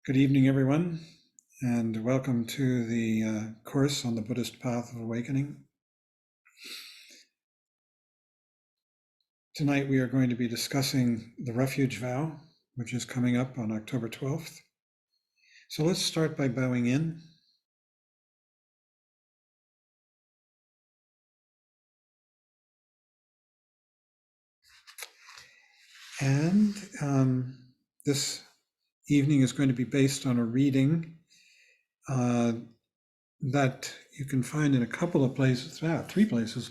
Good evening, everyone, and welcome to the course on the Buddhist Path of Awakening. Tonight we are going to be discussing the Refuge vow, which is coming up on October 12th. So let's start by bowing in. And this evening is going to be based on a reading that you can find in a couple of places, three places.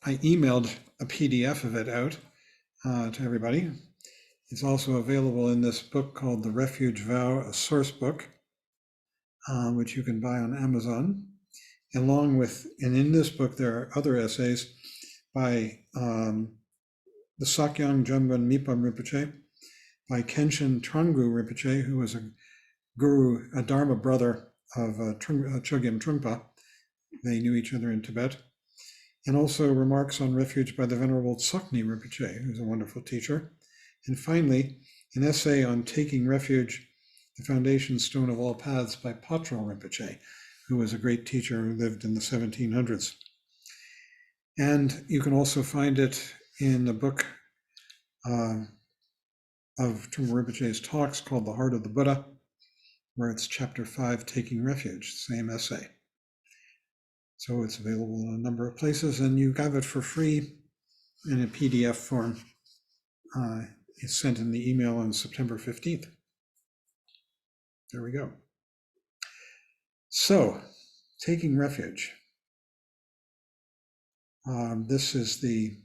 I emailed a PDF of it out to everybody. It's also available in this book called The Refuge Vow, a source book, which you can buy on Amazon. Along with, and in this book, there are other essays by the Sakyong Jumban Mipam Rinpoche, by Kenshin Trunggu Rinpoche, who was a guru, a Dharma brother of Chogyam Trungpa. They knew each other in Tibet. And also remarks on refuge by the Venerable Tsoknyi Rinpoche, who's a wonderful teacher. And finally, an essay on taking refuge, the foundation stone of all paths by Patrul Rinpoche, who was a great teacher who lived in the 1700s. And you can also find it in a book of Trungpa Rinpoche's talks called The Heart of the Buddha, where it's chapter 5, Taking Refuge, same essay. So it's available in a number of places, and you have it for free in a PDF form. It's sent in the email on September 15th. There we go. So, taking refuge. This is the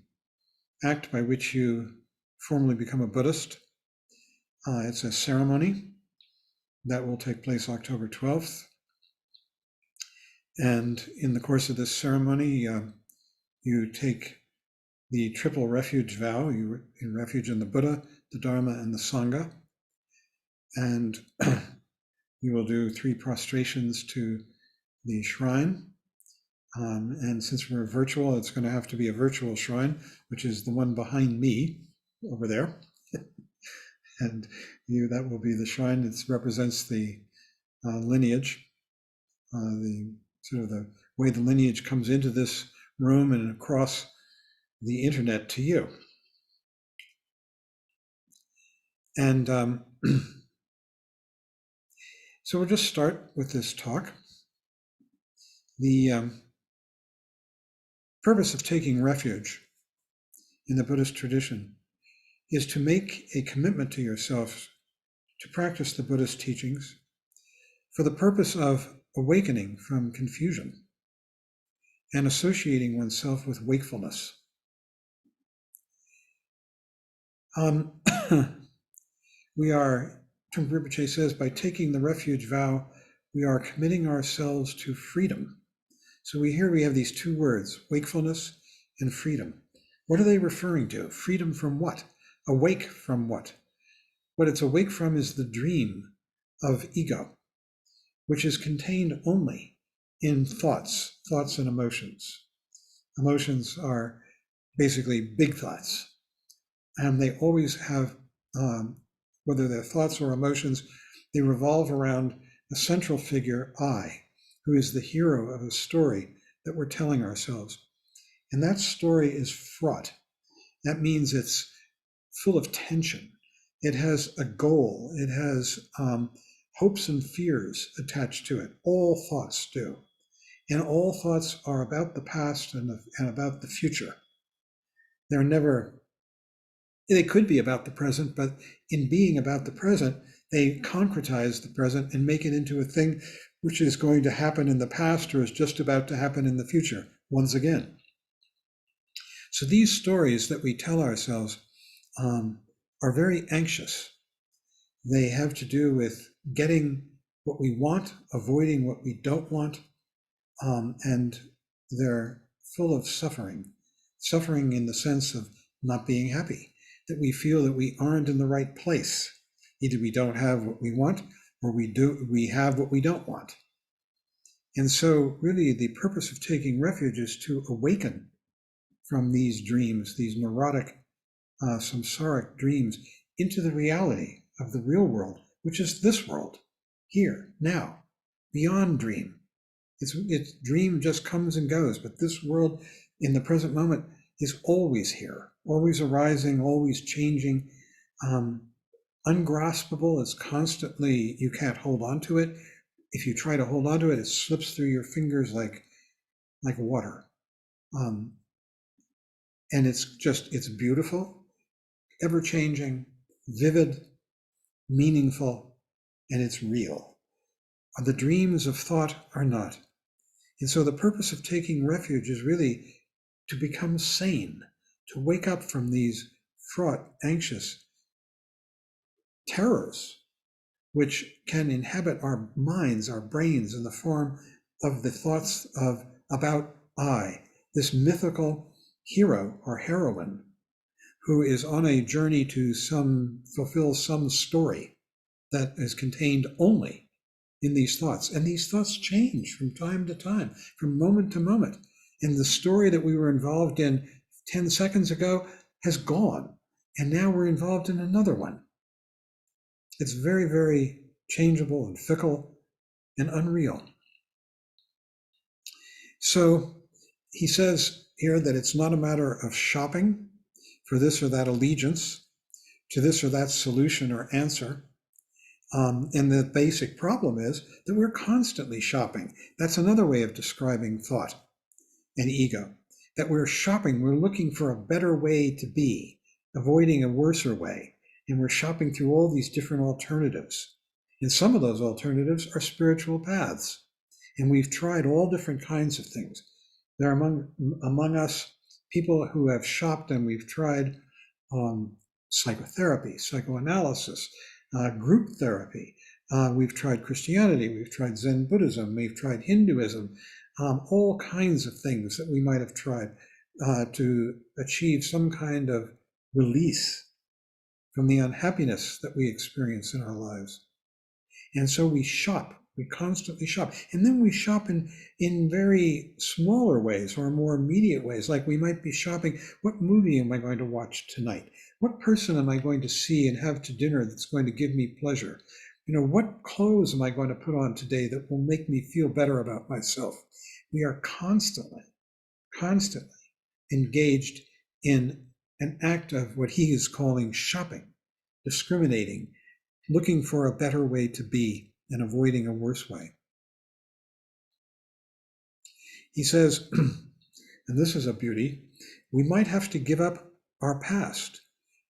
act by which you formally become a Buddhist. It's a ceremony that will take place October 12th. And in the course of this ceremony, you take the triple refuge vow. You in refuge in the Buddha, the Dharma, and the Sangha. And you will do 3 prostrations to the shrine. And since we're virtual, it's going to have to be a virtual shrine, which is the one behind me over there. And that will be the shrine. It represents the lineage, the sort of the way the lineage comes into this room and across the internet to you. And so we'll just start with this talk. The purpose of taking refuge in the Buddhist tradition is to make a commitment to yourself to practice the Buddhist teachings for the purpose of awakening from confusion and associating oneself with wakefulness. We are, Trungpa Rinpoche says, by taking the refuge vow, we are committing ourselves to freedom. So we have these 2 words, wakefulness and freedom. What are they referring to? Freedom from what? Awake from what? What it's awake from is the dream of ego, which is contained only in thoughts and emotions. Emotions are basically big thoughts, and they always have, whether they're thoughts or emotions, they revolve around a central figure, I, who is the hero of a story that we're telling ourselves. And that story is fraught. That means it's full of tension. It has a goal. It has hopes and fears attached to it. All thoughts do. And all thoughts are about the past and about the future. They could be about the present, but in being about the present, they concretize the present and make it into a thing which is going to happen in the past or is just about to happen in the future, once again. So these stories that we tell ourselves are very anxious. They have to do with getting what we want, avoiding what we don't want, and they're full of suffering. Suffering in the sense of not being happy, that we feel that we aren't in the right place. Either we don't have what we want, or we have what we don't want. And so really the purpose of taking refuge is to awaken from these dreams, these neurotic, samsaric dreams, into the reality of the real world, which is this world, here, now, beyond dream. It's dream just comes and goes, but this world in the present moment is always here, always arising, always changing, ungraspable. It's constantly, you can't hold on to it. If you try to hold on to it, it slips through your fingers like water. And it's beautiful, ever-changing, vivid, meaningful, and it's real. The dreams of thought are not. And so the purpose of taking refuge is really to become sane, to wake up from these fraught, anxious terrors, which can inhabit our minds, our brains, in the form of the thoughts about I, this mythical hero or heroine who is on a journey to fulfill some story that is contained only in these thoughts. And these thoughts change from time to time, from moment to moment. And the story that we were involved in 10 seconds ago has gone. And now we're involved in another one. It's very, very changeable and fickle and unreal. So he says here that it's not a matter of shopping for this or that allegiance to this or that solution or answer. And the basic problem is that we're constantly shopping. That's another way of describing thought and ego, that we're shopping, we're looking for a better way to be, avoiding a worser way. And we're shopping through all these different alternatives. And some of those alternatives are spiritual paths. And we've tried all different kinds of things. There are among us people who have shopped, and we've tried psychotherapy, psychoanalysis, group therapy. We've tried Christianity, we've tried Zen Buddhism, we've tried Hinduism, all kinds of things that we might have tried to achieve some kind of release from the unhappiness that we experience in our lives. And so we shop, we constantly shop. And then we shop in very smaller ways or more immediate ways, like we might be shopping, what movie am I going to watch tonight? What person am I going to see and have to dinner that's going to give me pleasure? What clothes am I going to put on today that will make me feel better about myself? We are constantly engaged in an act of what he is calling shopping, discriminating, looking for a better way to be and avoiding a worse way. He says, and this is a beauty, we might have to give up our past,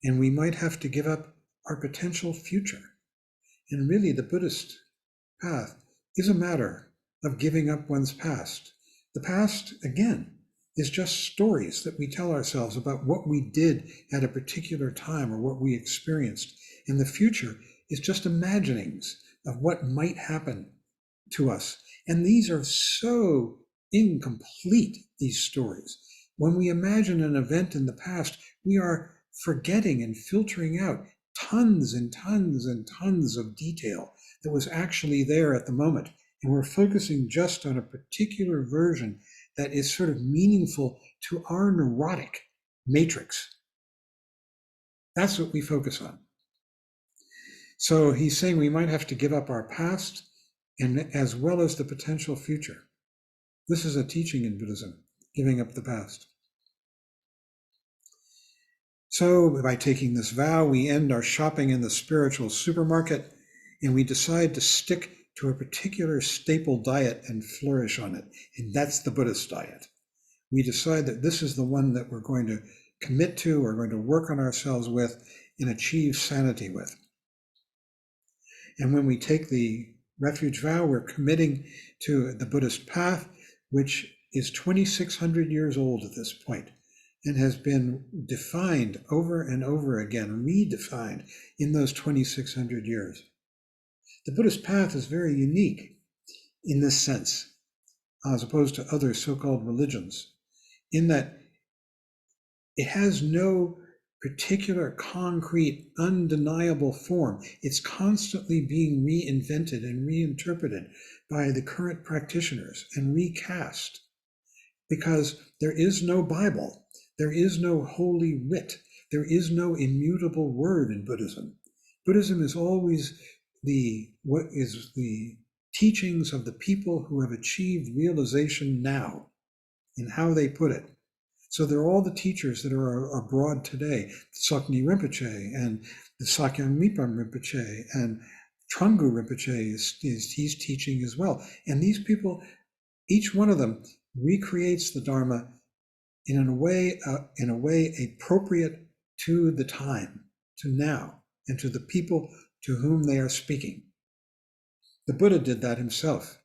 and we might have to give up our potential future. And really, the Buddhist path is a matter of giving up one's past. The past, again, is just stories that we tell ourselves about what we did at a particular time or what we experienced. And the future is just imaginings of what might happen to us. And these are so incomplete, these stories. When we imagine an event in the past, we are forgetting and filtering out tons and tons and tons of detail that was actually there at the moment. And we're focusing just on a particular version that is sort of meaningful to our neurotic matrix. That's what we focus on. So he's saying we might have to give up our past and as well as the potential future. This is a teaching in Buddhism, giving up the past. So by taking this vow, we end our shopping in the spiritual supermarket, and we decide to stick to a particular staple diet and flourish on it. And that's the Buddhist diet. We decide that this is the one that we're going to commit to, we're going to work on ourselves with, and achieve sanity with. And when we take the refuge vow, we're committing to the Buddhist path, which is 2,600 years old at this point and has been defined over and over again, redefined in those 2,600 years. The Buddhist path is very unique in this sense, as opposed to other so-called religions, in that it has no particular, concrete, undeniable form. It's constantly being reinvented and reinterpreted by the current practitioners and recast, because there is no Bible, there is no holy writ, there is no immutable word in Buddhism. Buddhism is always what is the teachings of the people who have achieved realization now, and how they put it. So they're all the teachers that are abroad today, Tsoknyi Rinpoche and the Sakyong Mipam Rinpoche, and Trunggu Rinpoche he's teaching as well. And these people, each one of them recreates the Dharma in a way appropriate to the time, to now, and to the people to whom they are speaking. The Buddha did that himself,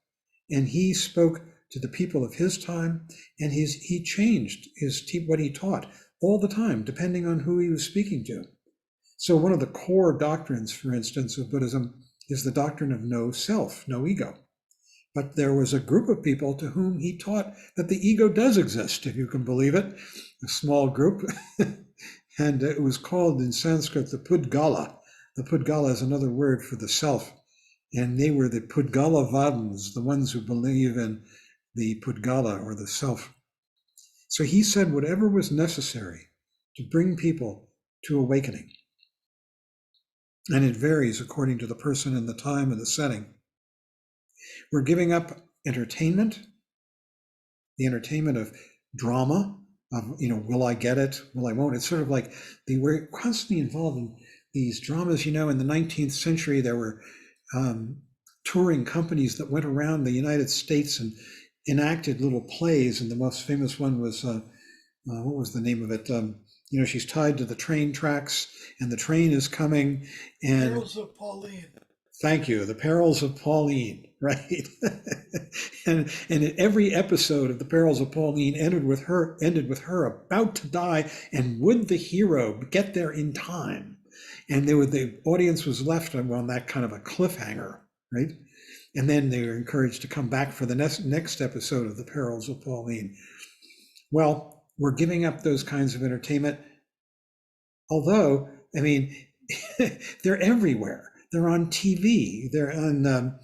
and he spoke to the people of his time, and he changed what he taught all the time, depending on who he was speaking to. So one of the core doctrines, for instance, of Buddhism is the doctrine of no self, no ego. But there was a group of people to whom he taught that the ego does exist, if you can believe it, a small group. And it was called in Sanskrit the Pudgala. The Pudgala is another word for the self. And they were the Pudgalavadins, the ones who believe in the Pudgala, or the self. So he said whatever was necessary to bring people to awakening. And it varies according to the person and the time and the setting. We're giving up entertainment, the entertainment of drama, of, will I get it? Will I won't? It's sort of like we're constantly involved in these dramas. In the 19th century, there were touring companies that went around the United States and enacted little plays. And the most famous one was, what was the name of it? She's tied to the train tracks and the train is coming. And Perils of Pauline. Thank you. The Perils of Pauline, right? and every episode of the Perils of Pauline ended with her about to die, and would the hero get there in time? And the audience was left on that kind of a cliffhanger, right? And then they were encouraged to come back for the next episode of the Perils of Pauline. Well, we're giving up those kinds of entertainment, although, they're everywhere. They're on TV, they're on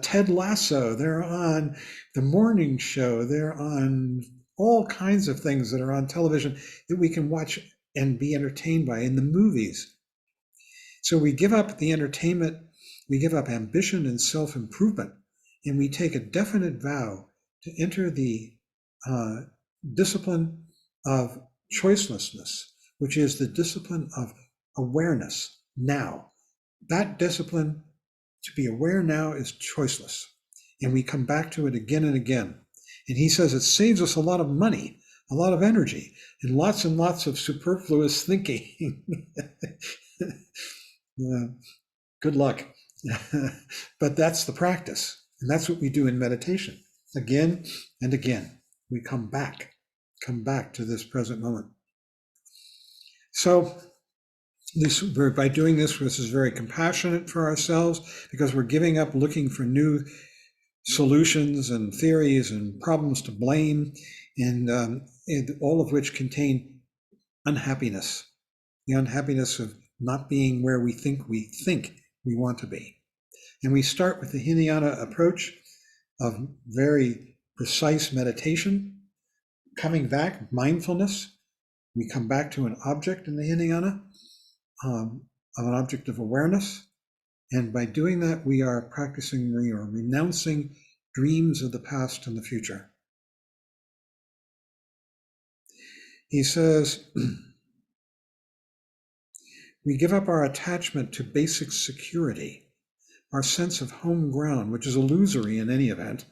Ted Lasso, they're on The Morning Show, they're on all kinds of things that are on television that we can watch and be entertained by, in the movies. So we give up the entertainment, we give up ambition and self-improvement, and we take a definite vow to enter the discipline of choicelessness, which is the discipline of awareness now. That discipline, to be aware now, is choiceless. And we come back to it again and again. And he says it saves us a lot of money, a lot of energy, and lots of superfluous thinking. Good luck. But that's the practice. And that's what we do in meditation. Again and again, we come back to this present moment. So by doing this is very compassionate for ourselves, because we're giving up looking for new solutions and theories and problems to blame, and all of which contain unhappiness, the unhappiness of not being where we think we want to be. And we start with the Hinayana approach of very precise meditation, coming back, mindfulness. We come back to an object in the Hinayana, of an object of awareness. And by doing that, we are renouncing dreams of the past and the future. He says, we give up our attachment to basic security, our sense of home ground, which is illusory in any event.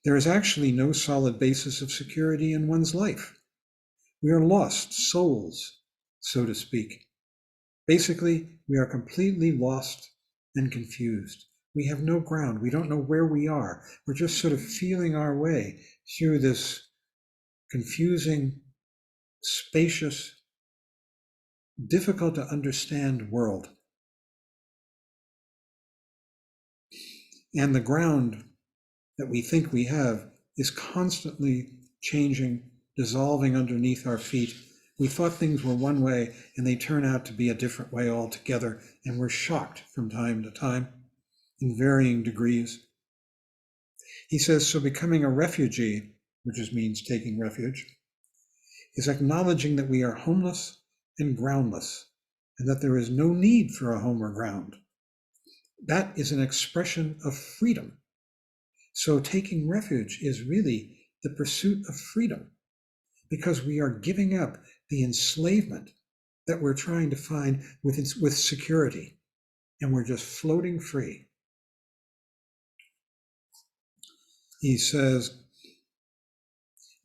There is actually no solid basis of security in one's life. We are lost souls, so to speak. Basically, we are completely lost and confused. We have no ground. We don't know where we are. We're just sort of feeling our way through this confusing, spacious, difficult to understand world. And the ground that we think we have is constantly changing, dissolving underneath our feet. We thought things were one way, and they turn out to be a different way altogether, and we're shocked from time to time in varying degrees. He says, so becoming a refugee, which just means taking refuge, is acknowledging that we are homeless and groundless, and that there is no need for a home or ground. that is an expression of freedom. So taking refuge is really the pursuit of freedom, because we are giving up the enslavement that we're trying to find with security, and we're just floating free. He says,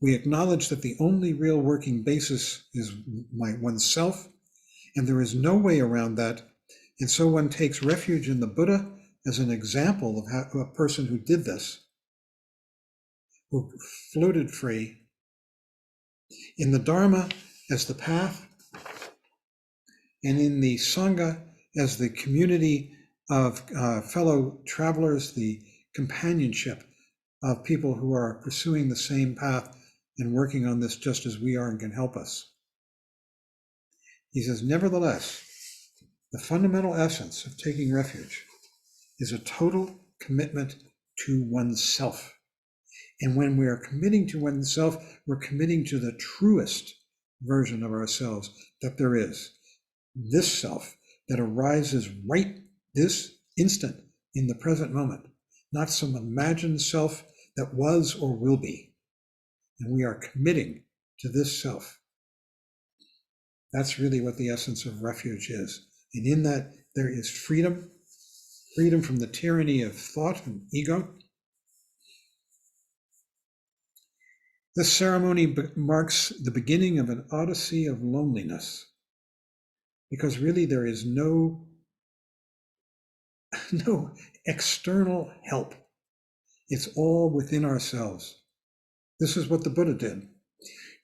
we acknowledge that the only real working basis is oneself, and there is no way around that. And so one takes refuge in the Buddha as an example of how a person who did this, who floated free, in the Dharma as the path, and in the Sangha as the community of fellow travelers, the companionship of people who are pursuing the same path and working on this just as we are and can help us. He says, nevertheless, the fundamental essence of taking refuge is a total commitment to oneself. And when we are committing to oneself, we're committing to the truest version of ourselves that there is. This self that arises right this instant in the present moment, not some imagined self that was or will be. And we are committing to this self. That's really what the essence of refuge is. And in that, there is freedom, freedom from the tyranny of thought and ego. This ceremony marks the beginning of an odyssey of loneliness, because really there is no external help. It's all within ourselves. This is what the Buddha did.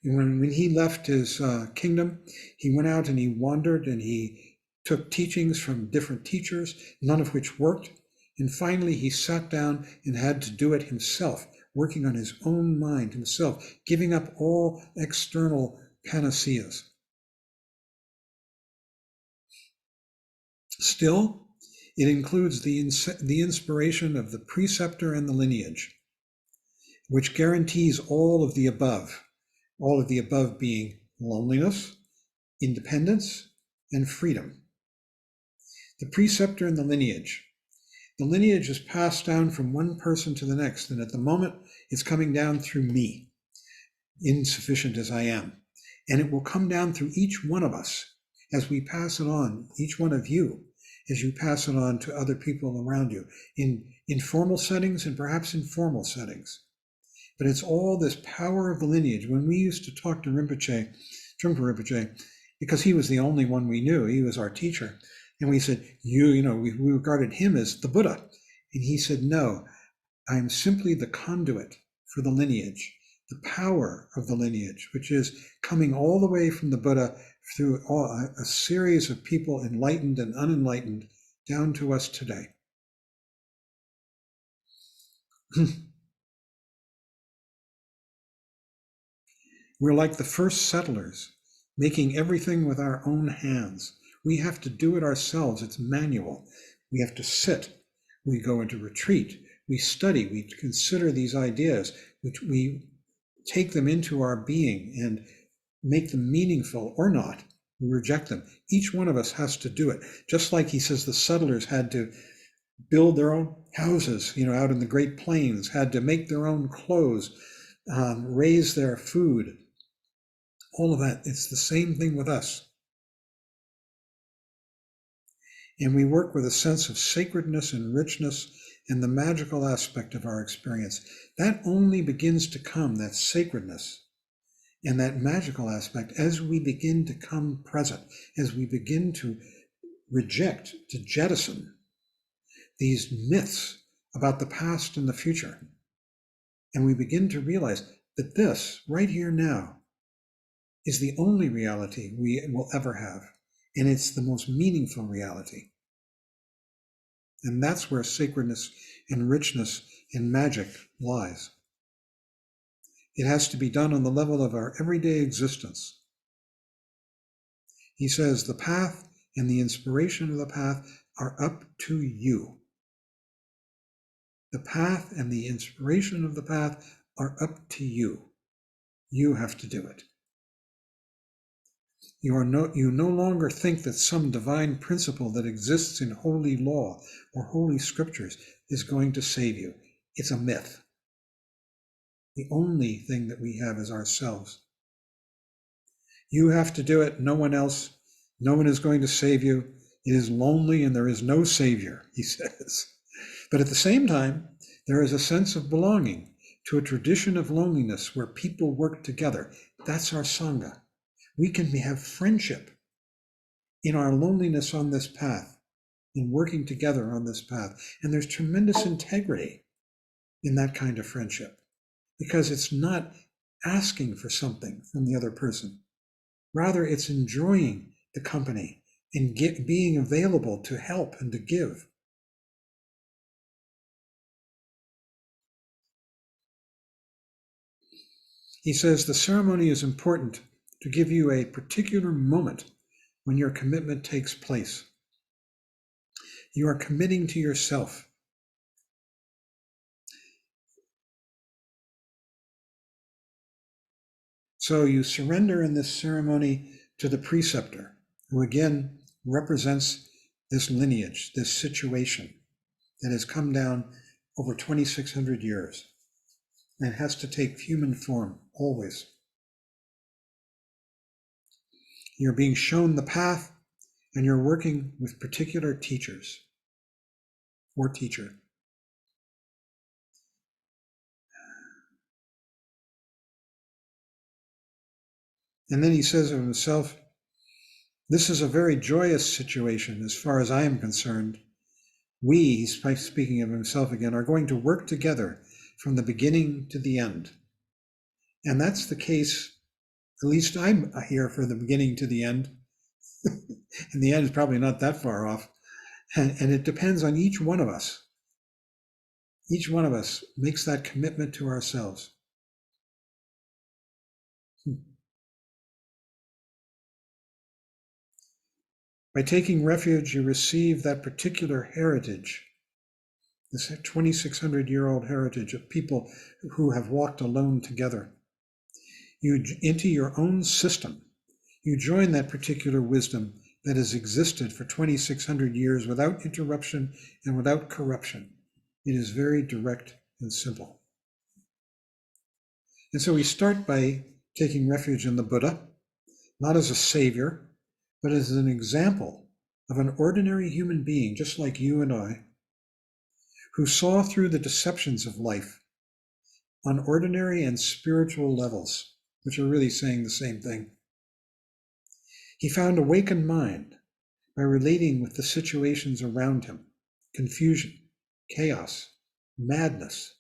When he left his kingdom, he went out and he wandered and he took teachings from different teachers, none of which worked. And finally, he sat down and had to do it himself, working on his own mind himself, giving up all external panaceas. Still, it includes the inspiration of the preceptor and the lineage, which guarantees all of the above being loneliness, independence, and freedom. The preceptor and the lineage. The lineage is passed down from one person to the next, and at the moment, it's coming down through me, insufficient as I am. And it will come down through each one of us as we pass it on, each one of you, as you pass it on to other people around you, in informal settings and perhaps in formal settings. But it's all this power of the lineage. When we used to talk to Trungpa Rinpoche, because he was the only one we knew, he was our teacher, and we said, we regarded him as the Buddha. And he said, no, I'm simply the conduit for the lineage, the power of the lineage, which is coming all the way from the Buddha through a series of people, enlightened and unenlightened, down to us today. We're like the first settlers, making everything with our own hands. We have to do it ourselves. It's manual. We have to sit. We go into retreat. We study. We consider these ideas, which we take them into our being and make them meaningful or not. We reject them. Each one of us has to do it. Just like he says the settlers had to build their own houses, out in the Great Plains, had to make their own clothes, raise their food. All of that, it's the same thing with us. And we work with a sense of sacredness and richness and the magical aspect of our experience. That only begins to come, that sacredness and that magical aspect, as we begin to come present, as we begin to reject, to jettison these myths about the past and the future. And we begin to realize that this, right here now, is the only reality we will ever have. And it's the most meaningful reality. And that's where sacredness and richness and magic lies. It has to be done on the level of our everyday existence. He says the path and the inspiration of the path are up to you. The path and the inspiration of the path are up to you. You have to do it. You no longer think that some divine principle that exists in holy law or holy scriptures is going to save you. It's a myth. The only thing that we have is ourselves. You have to do it, no one else. No one is going to save you. It is lonely and there is no savior, he says. But at the same time, there is a sense of belonging to a tradition of loneliness where people work together. That's our Sangha. We can have friendship in our loneliness on this path, in working together on this path. And there's tremendous integrity in that kind of friendship, because it's not asking for something from the other person. Rather, it's enjoying the company and being available to help and to give. He says the ceremony is important to give you a particular moment when your commitment takes place. You are committing to yourself. So you surrender in this ceremony to the preceptor, who again represents this lineage, this situation that has come down over 2,600 years and has to take human form always. You're being shown the path and you're working with particular teachers or teacher. And then he says of himself, this is a very joyous situation as far as I am concerned. We, he's speaking of himself again, are going to work together from the beginning to the end. And that's the case, at least I'm here for the beginning to the end. And the end is probably not that far off. And it depends on each one of us. Each one of us makes that commitment to ourselves. By taking refuge, you receive that particular heritage, this 2,600-year-old heritage of people who have walked alone together. You into your own system. You join that particular wisdom that has existed for 2,600 years without interruption and without corruption. It is very direct and simple. And so we start by taking refuge in the Buddha, not as a savior, but as an example of an ordinary human being, just like you and I, who saw through the deceptions of life on ordinary and spiritual levels, which are really saying the same thing. He found awakened mind by relating with the situations around him, confusion, chaos, madness.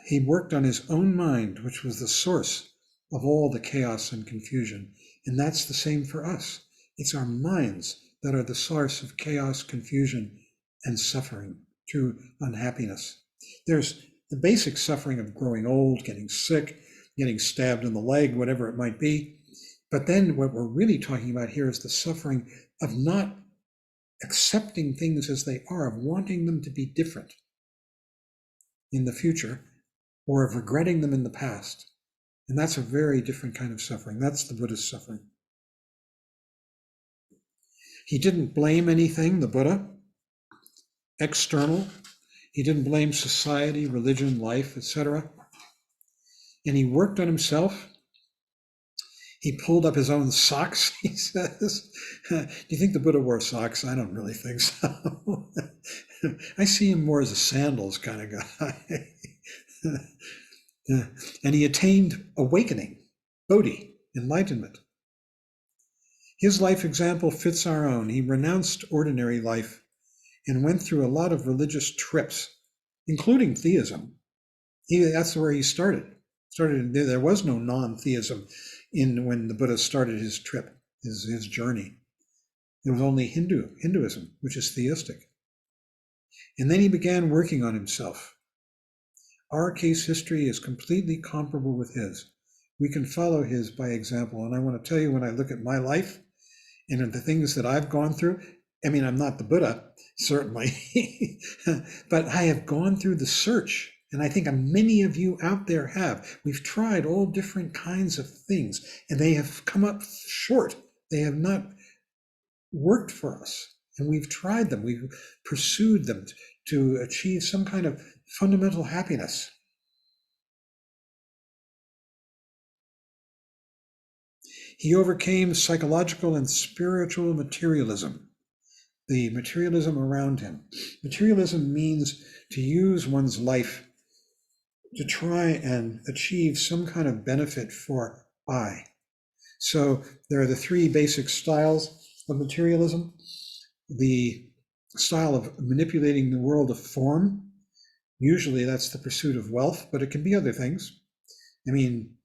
He worked on his own mind, which was the source of all the chaos and confusion. And that's the same for us. It's our minds that are the source of chaos, confusion, and suffering through unhappiness. There's the basic suffering of growing old, getting sick, getting stabbed in the leg, whatever it might be. But then what we're really talking about here is the suffering of not accepting things as they are, of wanting them to be different in the future, or of regretting them in the past. And that's a very different kind of suffering. That's the Buddhist suffering. He didn't blame anything, the Buddha, external. He didn't blame society, religion, life, etc. And he worked on himself. He pulled up his own socks, he says. Do you think the Buddha wore socks? I don't really think so. I see him more as a sandals kind of guy. And he attained awakening, Bodhi, enlightenment. His life example fits our own. He renounced ordinary life and went through a lot of religious trips, including theism. That's where he started. There was no non-theism when the Buddha started his trip, his journey. There was only Hinduism, which is theistic. And then he began working on himself. Our case history is completely comparable with his. We can follow his by example. And I want to tell you, when I look at my life and the things that I've gone through, I mean, I'm not the Buddha, certainly, but I have gone through the search And I think many of you out there have. We've tried all different kinds of things, and they have come up short. They have not worked for us. And we've tried them. We've pursued them to achieve some kind of fundamental happiness. He overcame psychological and spiritual materialism, the materialism around him. Materialism means to use one's life to try and achieve some kind of benefit for I. So there are the three basic styles of materialism. The style of manipulating the world of form. Usually that's the pursuit of wealth, but it can be other things. I mean,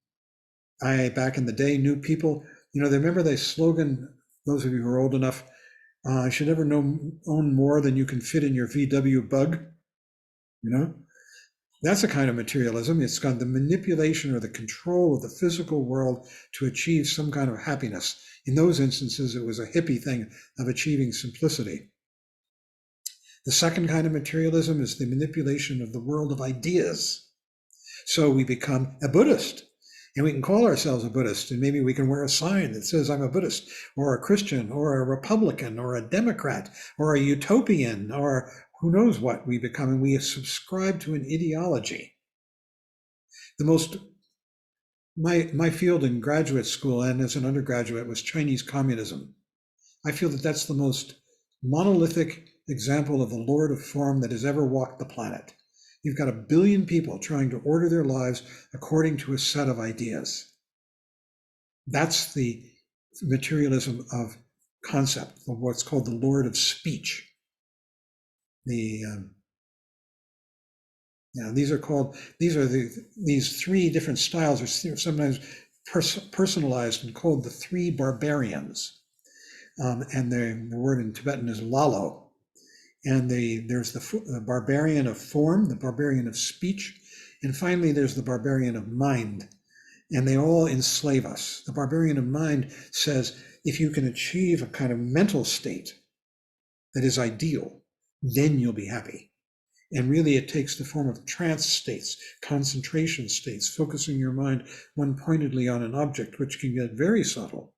I, back in the day, knew people, they remember the slogan, those of you who are old enough, you should never own more than you can fit in your VW bug. That's a kind of materialism. It's got the manipulation or the control of the physical world to achieve some kind of happiness. In those instances, it was a hippie thing of achieving simplicity. The second kind of materialism is the manipulation of the world of ideas. So we become a Buddhist. And we can call ourselves a Buddhist, and maybe we can wear a sign that says I'm a Buddhist, or a Christian, or a Republican, or a Democrat, or a utopian, or who knows what we become, and we subscribe to an ideology. My field in graduate school and as an undergraduate was Chinese communism. I feel that that's the most monolithic example of the Lord of Form that has ever walked the planet. You've got 1 billion people trying to order their lives according to a set of ideas. That's the materialism of concept, of what's called the Lord of Speech. These three different styles are sometimes personalized and called the three barbarians. And the word in Tibetan is lalo. And there's the barbarian of form, the barbarian of speech, and finally there's the barbarian of mind. And they all enslave us. The barbarian of mind says, if you can achieve a kind of mental state that is ideal, then you'll be happy. And really it takes the form of trance states, concentration states, focusing your mind one pointedly on an object, which can get very subtle.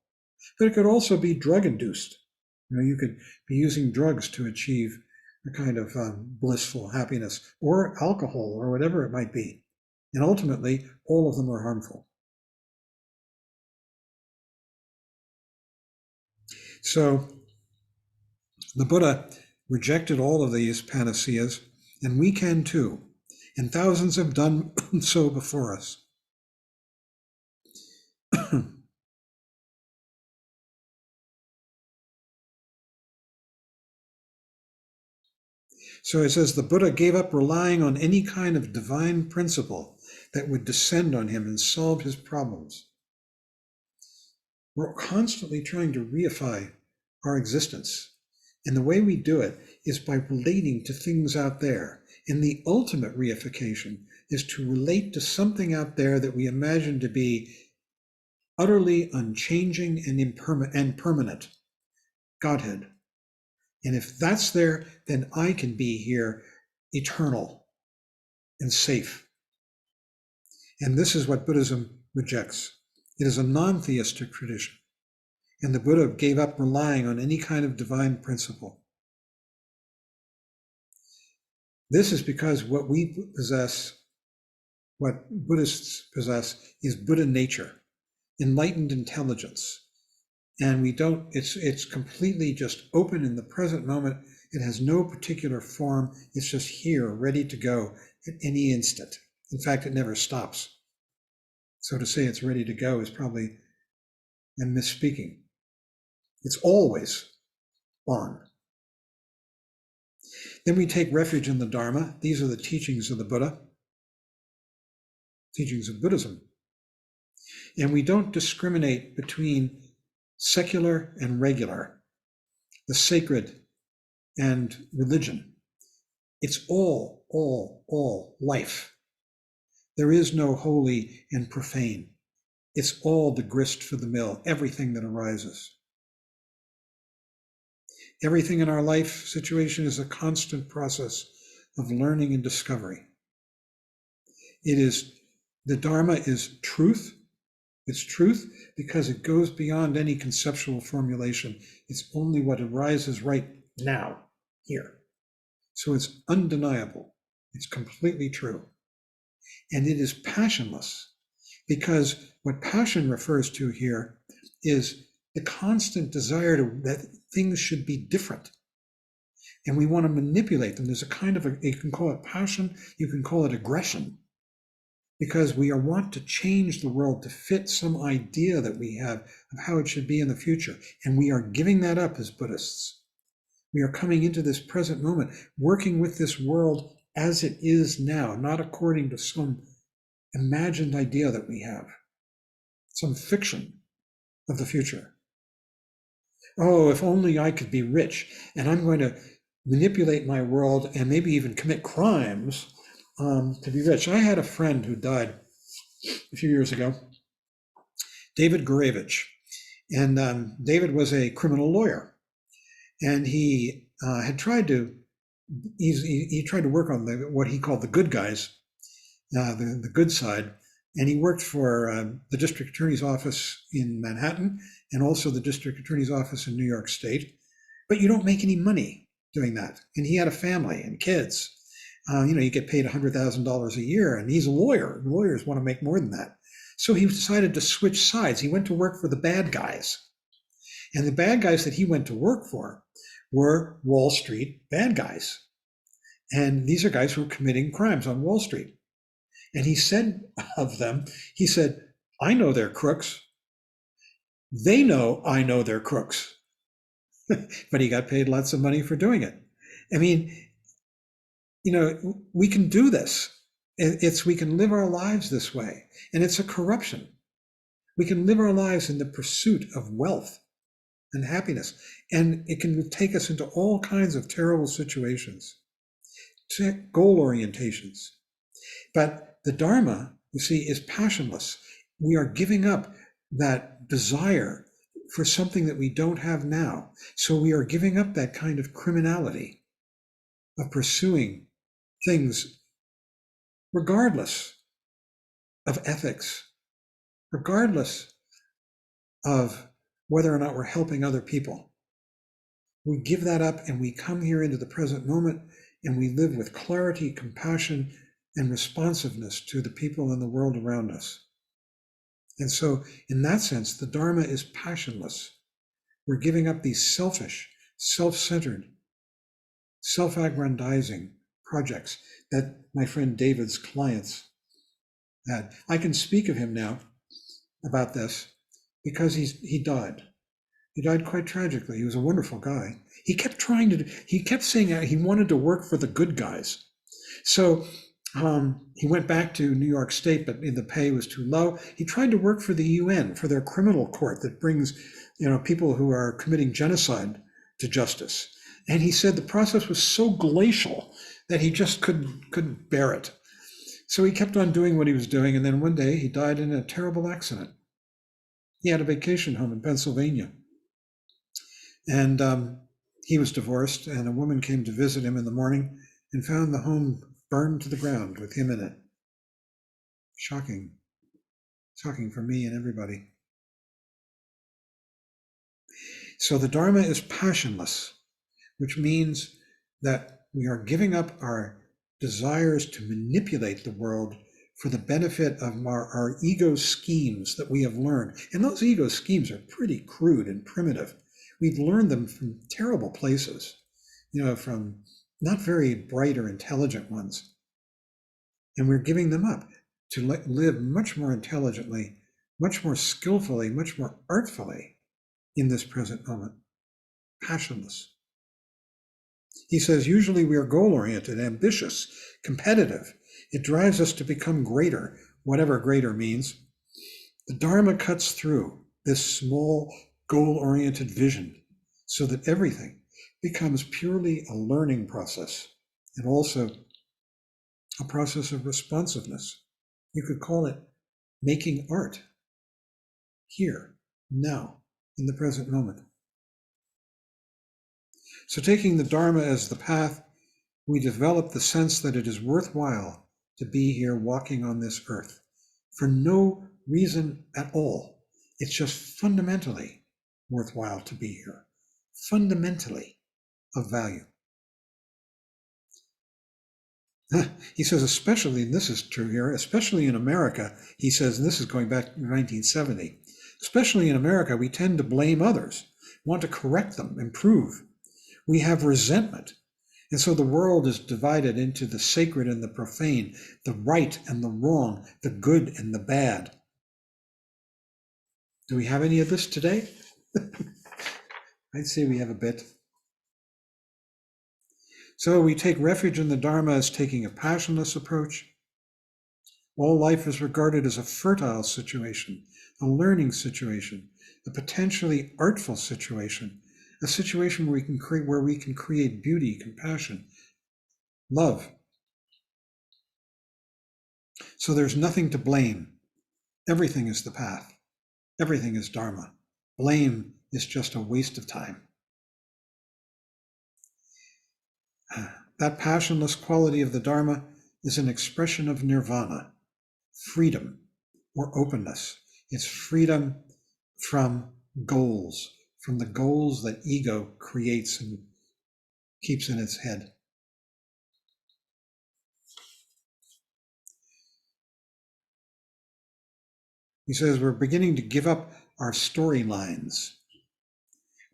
But it could also be drug-induced. You could be using drugs to achieve a kind of blissful happiness, or alcohol, or whatever it might be. And ultimately, all of them are harmful. So the Buddha rejected all of these panaceas, and we can too. And thousands have done so before us. So it says the Buddha gave up relying on any kind of divine principle that would descend on him and solve his problems. We're constantly trying to reify our existence. And the way we do it is by relating to things out there. And the ultimate reification is to relate to something out there that we imagine to be utterly unchanging and permanent. Godhead. And if that's there, then I can be here eternal and safe. And this is what Buddhism rejects. It is a non-theistic tradition. And the Buddha gave up relying on any kind of divine principle. This is because what we possess, what Buddhists possess, is Buddha nature, enlightened intelligence. And it's completely just open in the present moment. It has no particular form. It's just here, ready to go at any instant. In fact, it never stops. So to say it's ready to go is probably, I'm misspeaking. It's always on. Then we take refuge in the Dharma. These are the teachings of the Buddha, teachings of Buddhism. And we don't discriminate between secular and regular, the sacred and religion. It's all life. There is no holy and profane. It's all the grist for the mill, everything that arises. Everything in our life situation is a constant process of learning and discovery. The Dharma is truth. It's truth because it goes beyond any conceptual formulation. It's only what arises right now, here. So it's undeniable. It's completely true. And it is passionless, because what passion refers to here is the constant desire that things should be different. And we want to manipulate them. There's a kind of you can call it passion, you can call it aggression, because we want to change the world to fit some idea that we have of how it should be in the future. And we are giving that up as Buddhists. We are coming into this present moment, working with this world as it is now, not according to some imagined idea that we have, some fiction of the future. Oh, if only I could be rich, and I'm going to manipulate my world and maybe even commit crimes to be rich. I had a friend who died a few years ago, David Gurevich, and David was a criminal lawyer, and he had tried to he tried to work on what he called the good guys, the good side, and he worked for the district attorney's office in Manhattan and also the district attorney's office in New York State. But you don't make any money doing that. And he had a family and kids. You get paid $100,000 a year, and he's a lawyer. Lawyers want to make more than that. So he decided to switch sides. He went to work for the bad guys. And the bad guys that he went to work for were Wall Street bad guys. And these are guys who were committing crimes on Wall Street. And he said of them, he said, I know they're crooks. They know I know they're crooks. But he got paid lots of money for doing it. I mean, we can do this. We can live our lives this way. And it's a corruption. We can live our lives in the pursuit of wealth and happiness. And it can take us into all kinds of terrible situations, goal orientations. But the Dharma, you see, is passionless. We are giving up that desire for something that we don't have now. So we are giving up that kind of criminality of pursuing things regardless of ethics, regardless of whether or not we're helping other people. We give that up and we come here into the present moment, and we live with clarity, compassion, and responsiveness to the people in the world around us. And so in that sense, the Dharma is passionless. We're giving up these selfish, self-centered, self-aggrandizing projects that my friend David's clients had. I can speak of him now about this because he died. He died quite tragically. He was a wonderful guy. He kept saying he wanted to work for the good guys. So he went back to New York State, but the pay was too low. He tried to work for the UN, for their criminal court that brings, people who are committing genocide to justice. And he said the process was so glacial that he just couldn't bear it. So he kept on doing what he was doing, and then one day he died in a terrible accident. He had a vacation home in Pennsylvania, and he was divorced, and a woman came to visit him in the morning and found the home burned to the ground with him in it. Shocking for me and everybody. So the Dharma is passionless, which means that we are giving up our desires to manipulate the world for the benefit of our ego schemes that we have learned. And those ego schemes are pretty crude and primitive. We've learned them from terrible places, from not very bright or intelligent ones. And we're giving them up to live much more intelligently, much more skillfully, much more artfully in this present moment, passionless. He says, usually we are goal-oriented, ambitious, competitive. It drives us to become greater, whatever greater means. The Dharma cuts through this small, goal-oriented vision so that everything becomes purely a learning process and also a process of responsiveness. You could call it making art here, now, in the present moment. So taking the Dharma as the path, we develop the sense that it is worthwhile to be here walking on this earth for no reason at all. It's just fundamentally worthwhile to be here, fundamentally of value. He says, especially, and this is true here, especially in America, he says, and this is going back to 1970, especially in America, we tend to blame others, want to correct them, improve. We have resentment. And so the world is divided into the sacred and the profane, the right and the wrong, the good and the bad. Do we have any of this today? I'd say we have a bit. So we take refuge in the Dharma as taking a passionless approach. All life is regarded as a fertile situation, a learning situation, a potentially artful situation, a situation where we can create beauty, compassion, love. So there's nothing to blame. Everything is the path. Everything is Dharma. Blame is just a waste of time. That passionless quality of the Dharma is an expression of nirvana, freedom, or openness. It's freedom from goals, from the goals that ego creates and keeps in its head. He says we're beginning to give up our storylines.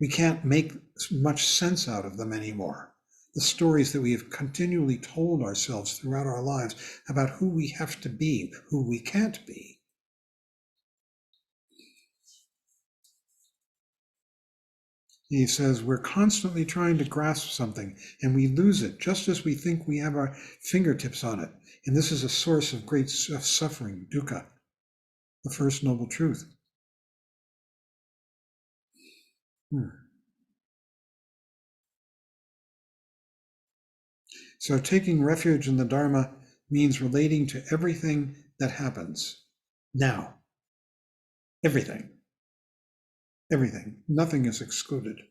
We can't make much sense out of them anymore. The stories that we have continually told ourselves throughout our lives about who we have to be, who we can't be. He says we're constantly trying to grasp something and we lose it just as we think we have our fingertips on it. And this is a source of great suffering, dukkha, the first noble truth. So taking refuge in the Dharma means relating to everything that happens now. Everything. Everything. Nothing is excluded.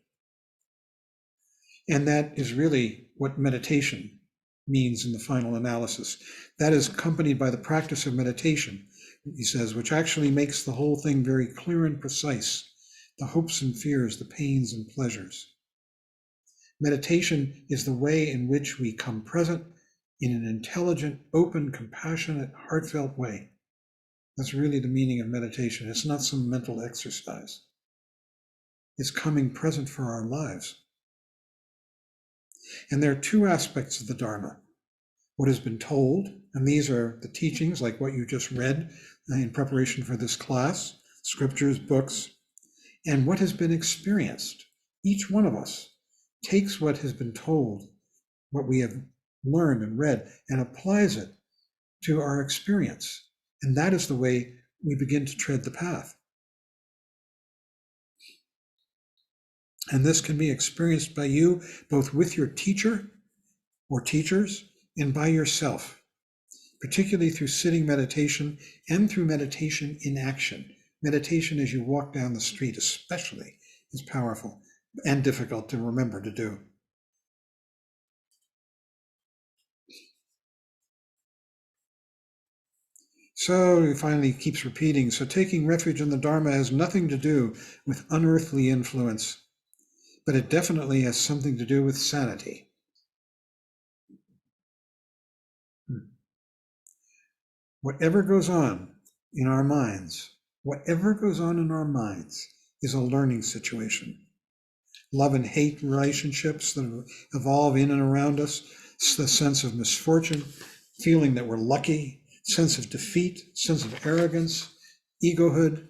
And that is really what meditation means in the final analysis. That is accompanied by the practice of meditation, he says, which actually makes the whole thing very clear and precise, the hopes and fears, the pains and pleasures. Meditation is the way in which we come present in an intelligent, open, compassionate, heartfelt way. That's really the meaning of meditation. It's not some mental exercise. It's coming present for our lives. And there are two aspects of the Dharma. What has been told, and these are the teachings like what you just read in preparation for this class, scriptures, books, and what has been experienced. Each one of us takes what has been told, what we have learned and read, and applies it to our experience. And that is the way we begin to tread the path. And this can be experienced by you, both with your teacher or teachers, and by yourself, particularly through sitting meditation and through meditation in action. Meditation as you walk down the street especially is powerful and difficult to remember to do. So he finally keeps repeating, so taking refuge in the Dharma has nothing to do with unearthly influence, but it definitely has something to do with sanity. Whatever goes on in our minds, is a learning situation. Love and hate relationships that evolve in and around us, the sense of misfortune, feeling that we're lucky, sense of defeat, sense of arrogance, egohood,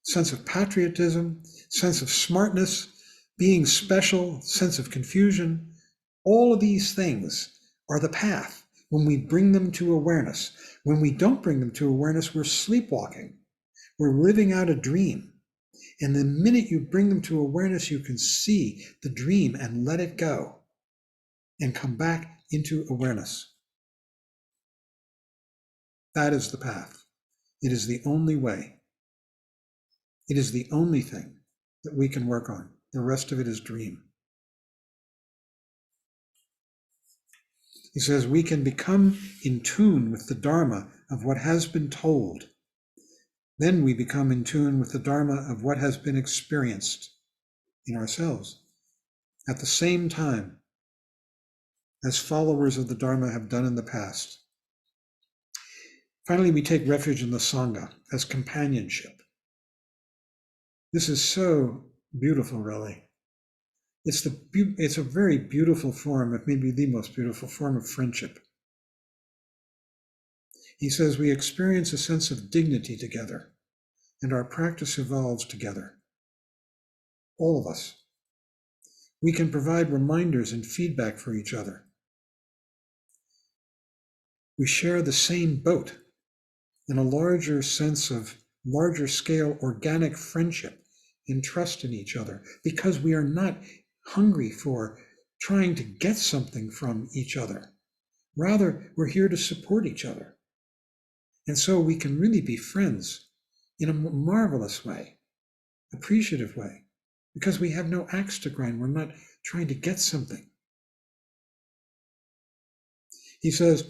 sense of patriotism, sense of smartness, being special, sense of confusion. All of these things are the path when we bring them to awareness. When we don't bring them to awareness, we're sleepwalking. We're living out a dream. And the minute you bring them to awareness, you can see the dream and let it go and come back into awareness. That is the path. It is the only way. It is the only thing that we can work on. The rest of it is dream. He says, we can become in tune with the Dharma of what has been told. Then we become in tune with the Dharma of what has been experienced in ourselves at the same time as followers of the Dharma have done in the past. Finally, we take refuge in the Sangha as companionship. This is so beautiful, really. It's a very beautiful form of, maybe the most beautiful form of friendship. He says we experience a sense of dignity together, and our practice evolves together. All of us. We can provide reminders and feedback for each other. We share the same boat in a larger sense of larger scale organic friendship and trust in each other, because we are not hungry for trying to get something from each other. Rather, we're here to support each other. And so we can really be friends in a marvelous way, appreciative way, because we have no axe to grind. We're not trying to get something. He says,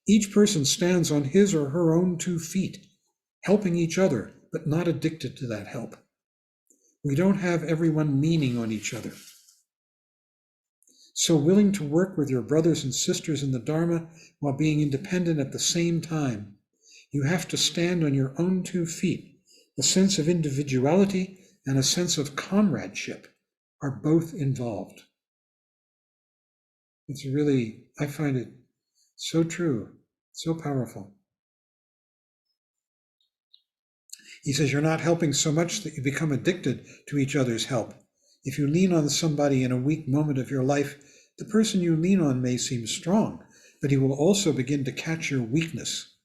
each person stands on his or her own 2 feet, helping each other, but not addicted to that help. We don't have everyone leaning on each other. So willing to work with your brothers and sisters in the Dharma while being independent at the same time. You have to stand on your own 2 feet. A sense of individuality and a sense of comradeship are both involved. It's really, I find it so true, so powerful. He says you're not helping so much that you become addicted to each other's help. If you lean on somebody in a weak moment of your life, the person you lean on may seem strong, but he will also begin to catch your weakness.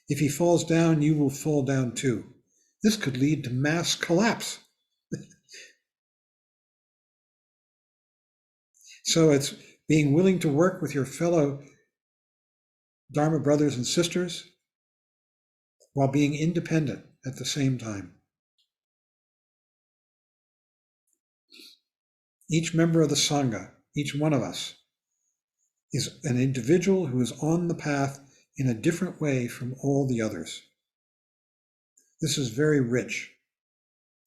If he falls down, you will fall down too. This could lead to mass collapse. So it's being willing to work with your fellow Dharma brothers and sisters while being independent at the same time. Each member of the Sangha, each one of us, is an individual who is on the path in a different way from all the others. This is very rich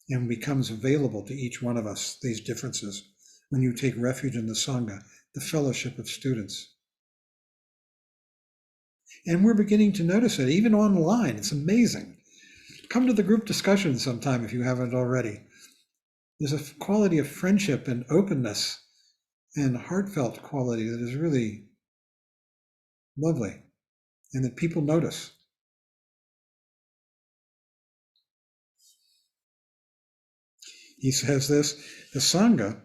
and becomes available to each one of us, these differences, when you take refuge in the Sangha, the fellowship of students. And we're beginning to notice it, even online. It's amazing. Come to the group discussion sometime if you haven't already. There's a quality of friendship and openness and heartfelt quality that is really lovely and that people notice. He says this, the Sangha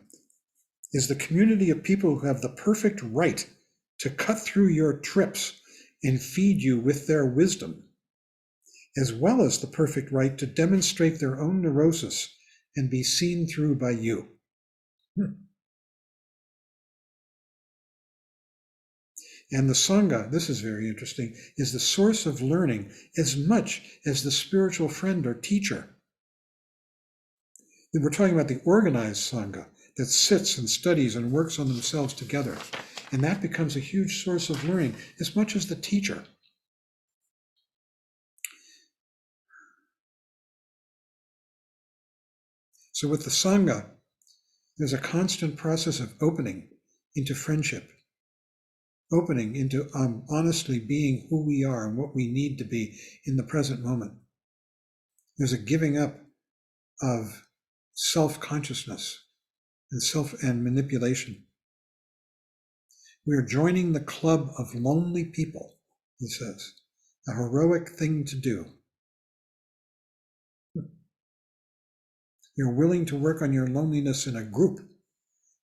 is the community of people who have the perfect right to cut through your trips and feed you with their wisdom, as well as the perfect right to demonstrate their own neurosis and be seen through by you. And the Sangha, this is very interesting, is the source of learning as much as the spiritual friend or teacher. We're talking about the organized Sangha that sits and studies and works on themselves together. And that becomes a huge source of learning as much as the teacher. So with the Sangha, there's a constant process of opening into friendship, opening into honestly being who we are and what we need to be in the present moment. There's a giving up of self-consciousness and manipulation. We are joining the club of lonely people, he says, a heroic thing to do. You're willing to work on your loneliness in a group,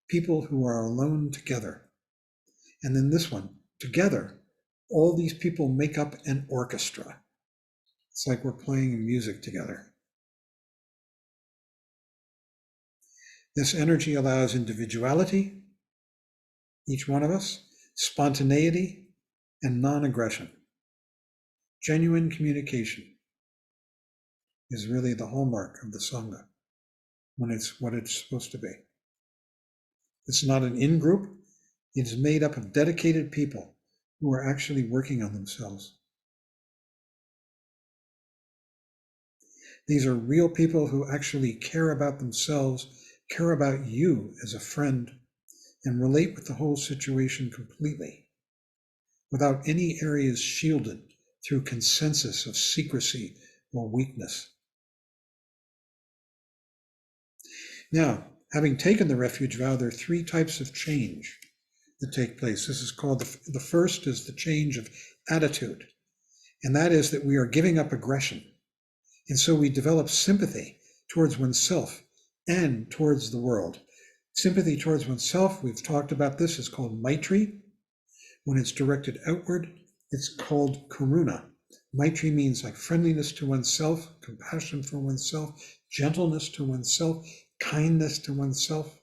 people who are alone together. And then this one, together, all these people make up an orchestra. It's like we're playing music together. This energy allows individuality, each one of us, spontaneity, and non-aggression. Genuine communication is really the hallmark of the Sangha, when it's what it's supposed to be. It's not an in-group, it's made up of dedicated people who are actually working on themselves. These are real people who actually care about themselves, care about you as a friend, and relate with the whole situation completely, without any areas shielded through consensus of secrecy or weakness. Now, having taken the refuge vow, there are three types of change that take place. This is called, the first is the change of attitude, and that is that we are giving up aggression. And so we develop sympathy towards oneself and towards the world. Sympathy towards oneself, we've talked about this, is called Maitri. When it's directed outward, it's called Karuna. Maitri means like friendliness to oneself, compassion for oneself, gentleness to oneself, kindness to oneself.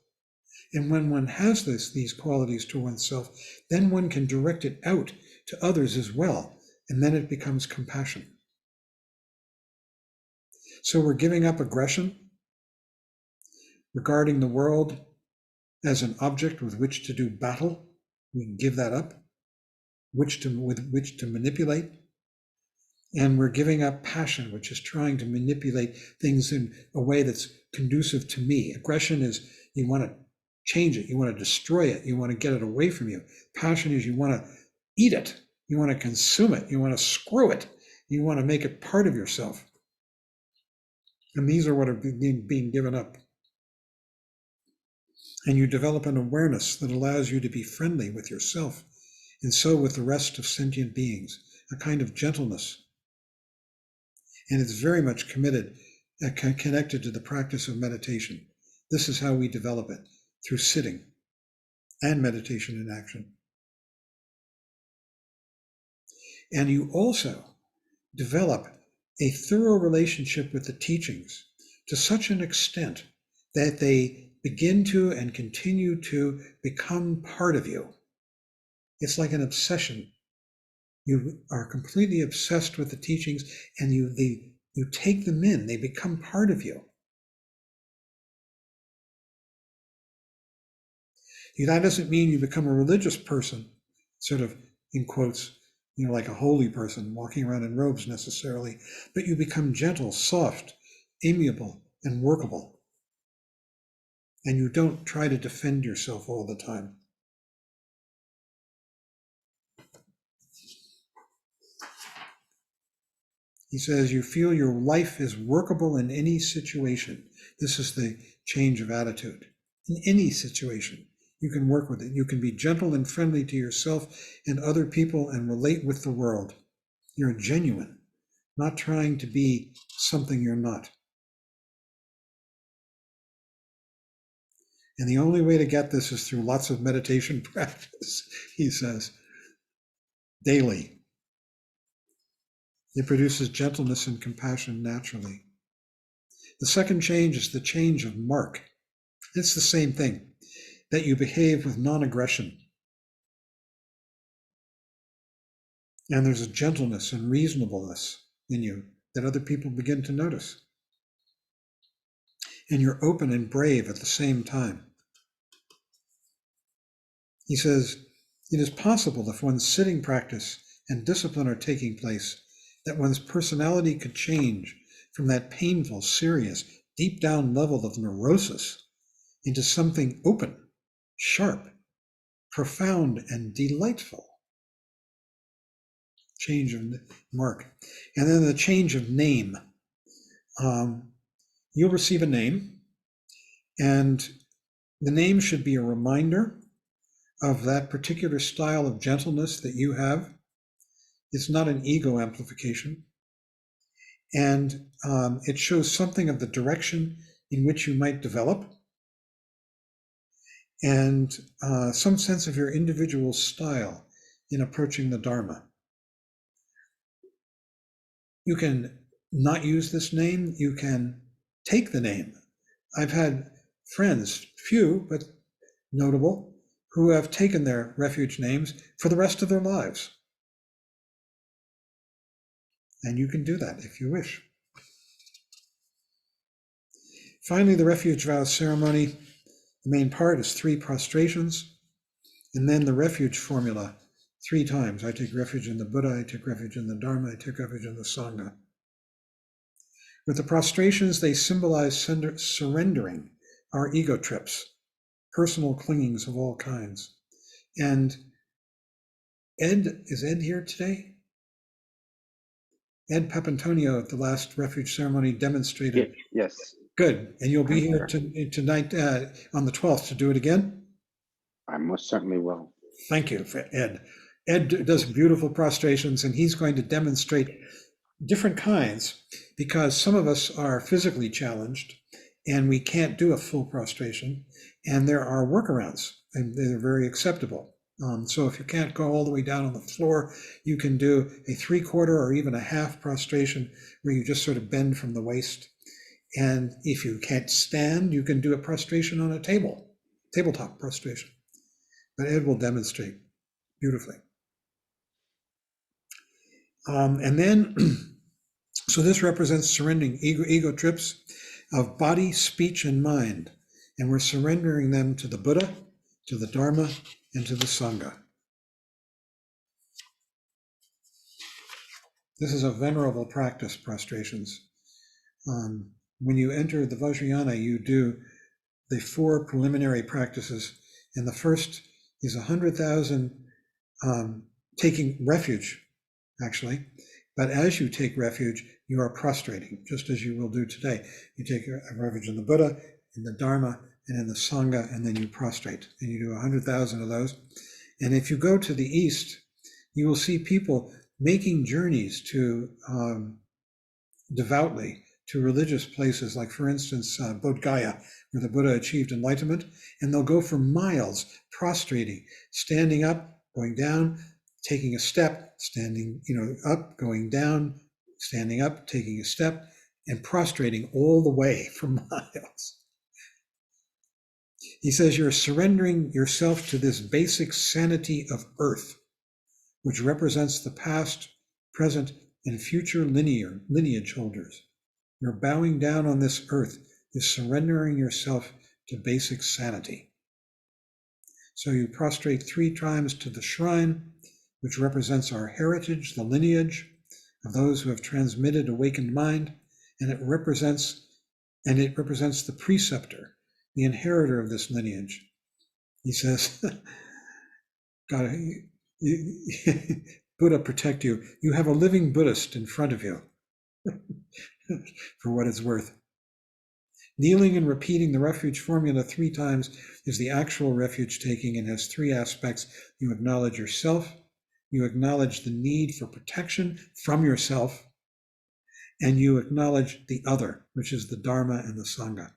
And when one has these qualities to oneself, then one can direct it out to others as well, and then it becomes compassion. So we're giving up aggression, regarding the world as an object with which to do battle. We can give that up, with which to manipulate. And we're giving up passion, which is trying to manipulate things in a way that's conducive to me. Aggression is you want to change it, you want to destroy it, you want to get it away from you. Passion is you want to eat it, you want to consume it, you want to screw it, you want to make it part of yourself. And these are what are being given up. And you develop an awareness that allows you to be friendly with yourself, and so with the rest of sentient beings, a kind of gentleness. And it's very much connected to the practice of meditation. This is how we develop it, through sitting and meditation in action. And you also develop a thorough relationship with the teachings to such an extent that they begin to and continue to become part of you. It's like an obsession. You are completely obsessed with the teachings, and you take them in, they become part of you. That doesn't mean you become a religious person, sort of in quotes, like a holy person walking around in robes necessarily, but you become gentle, soft, amiable, and workable. And you don't try to defend yourself all the time. He says, you feel your life is workable in any situation. This is the change of attitude. In any situation, you can work with it. You can be gentle and friendly to yourself and other people and relate with the world. You're genuine, not trying to be something you're not. And the only way to get this is through lots of meditation practice, he says, daily. It produces gentleness and compassion naturally. The second change is the change of mark. It's the same thing, that you behave with non-aggression. And there's a gentleness and reasonableness in you that other people begin to notice. And you're open and brave at the same time. He says, it is possible if one's sitting practice and discipline are taking place, that one's personality could change from that painful, serious, deep down level of neurosis into something open, sharp, profound, and delightful. Change of mark. And then the change of name. You'll receive a name, and the name should be a reminder of that particular style of gentleness that you have. It's not an ego amplification. And it shows something of the direction in which you might develop, and some sense of your individual style in approaching the Dharma. You can not use this name, you can take the name. I've had friends, few but notable, who have taken their refuge names for the rest of their lives. And you can do that if you wish. Finally, the refuge vow ceremony, the main part is 3 prostrations, and then the refuge formula, 3 times. I take refuge in the Buddha, I take refuge in the Dharma, I take refuge in the Sangha. With the prostrations, they symbolize surrendering our ego trips, personal clingings of all kinds. And is Ed here today? Ed Papantonio at the last refuge ceremony demonstrated. Yes. Good. And you'll be here tonight on the 12th to do it again? I most certainly will. Thank you, Ed. Ed does beautiful prostrations, and he's going to demonstrate different kinds because some of us are physically challenged and we can't do a full prostration, and there are workarounds, and they're very acceptable. So if you can't go all the way down on the floor, you can do a 3/4 or even a half prostration where you just sort of bend from the waist. And if you can't stand, you can do a prostration on a tabletop prostration. But Ed will demonstrate beautifully. And then, so this represents surrendering ego trips of body, speech, and mind. And we're surrendering them to the Buddha, to the Dharma, and to the Sangha. This is a venerable practice, prostrations. When you enter the Vajrayana, you do the 4 preliminary practices. And the first is 100,000 taking refuge, actually. But as you take refuge, you are prostrating, just as you will do today. You take a refuge in the Buddha, in the Dharma, and in the Sangha, and then you prostrate. And you do 100,000 of those. And if you go to the East, you will see people making journeys to devoutly to religious places, like, for instance, Bodh Gaya, where the Buddha achieved enlightenment, and they'll go for miles prostrating, standing up, going down, taking a step, standing, up, going down, standing up, taking a step, and prostrating all the way for miles. He says you're surrendering yourself to this basic sanity of earth, which represents the past, present, and future lineage holders. You're bowing down on this earth, is surrendering yourself to basic sanity. So you prostrate 3 times to the shrine, which represents our heritage, the lineage of those who have transmitted awakened mind, and it represents the preceptor, the inheritor of this lineage. He says, God, Buddha protect you. You have a living Buddhist in front of you, for what it's worth. Kneeling and repeating the refuge formula 3 times is the actual refuge taking and has 3 aspects. You acknowledge yourself, you acknowledge the need for protection from yourself, and you acknowledge the other, which is the Dharma and the Sangha.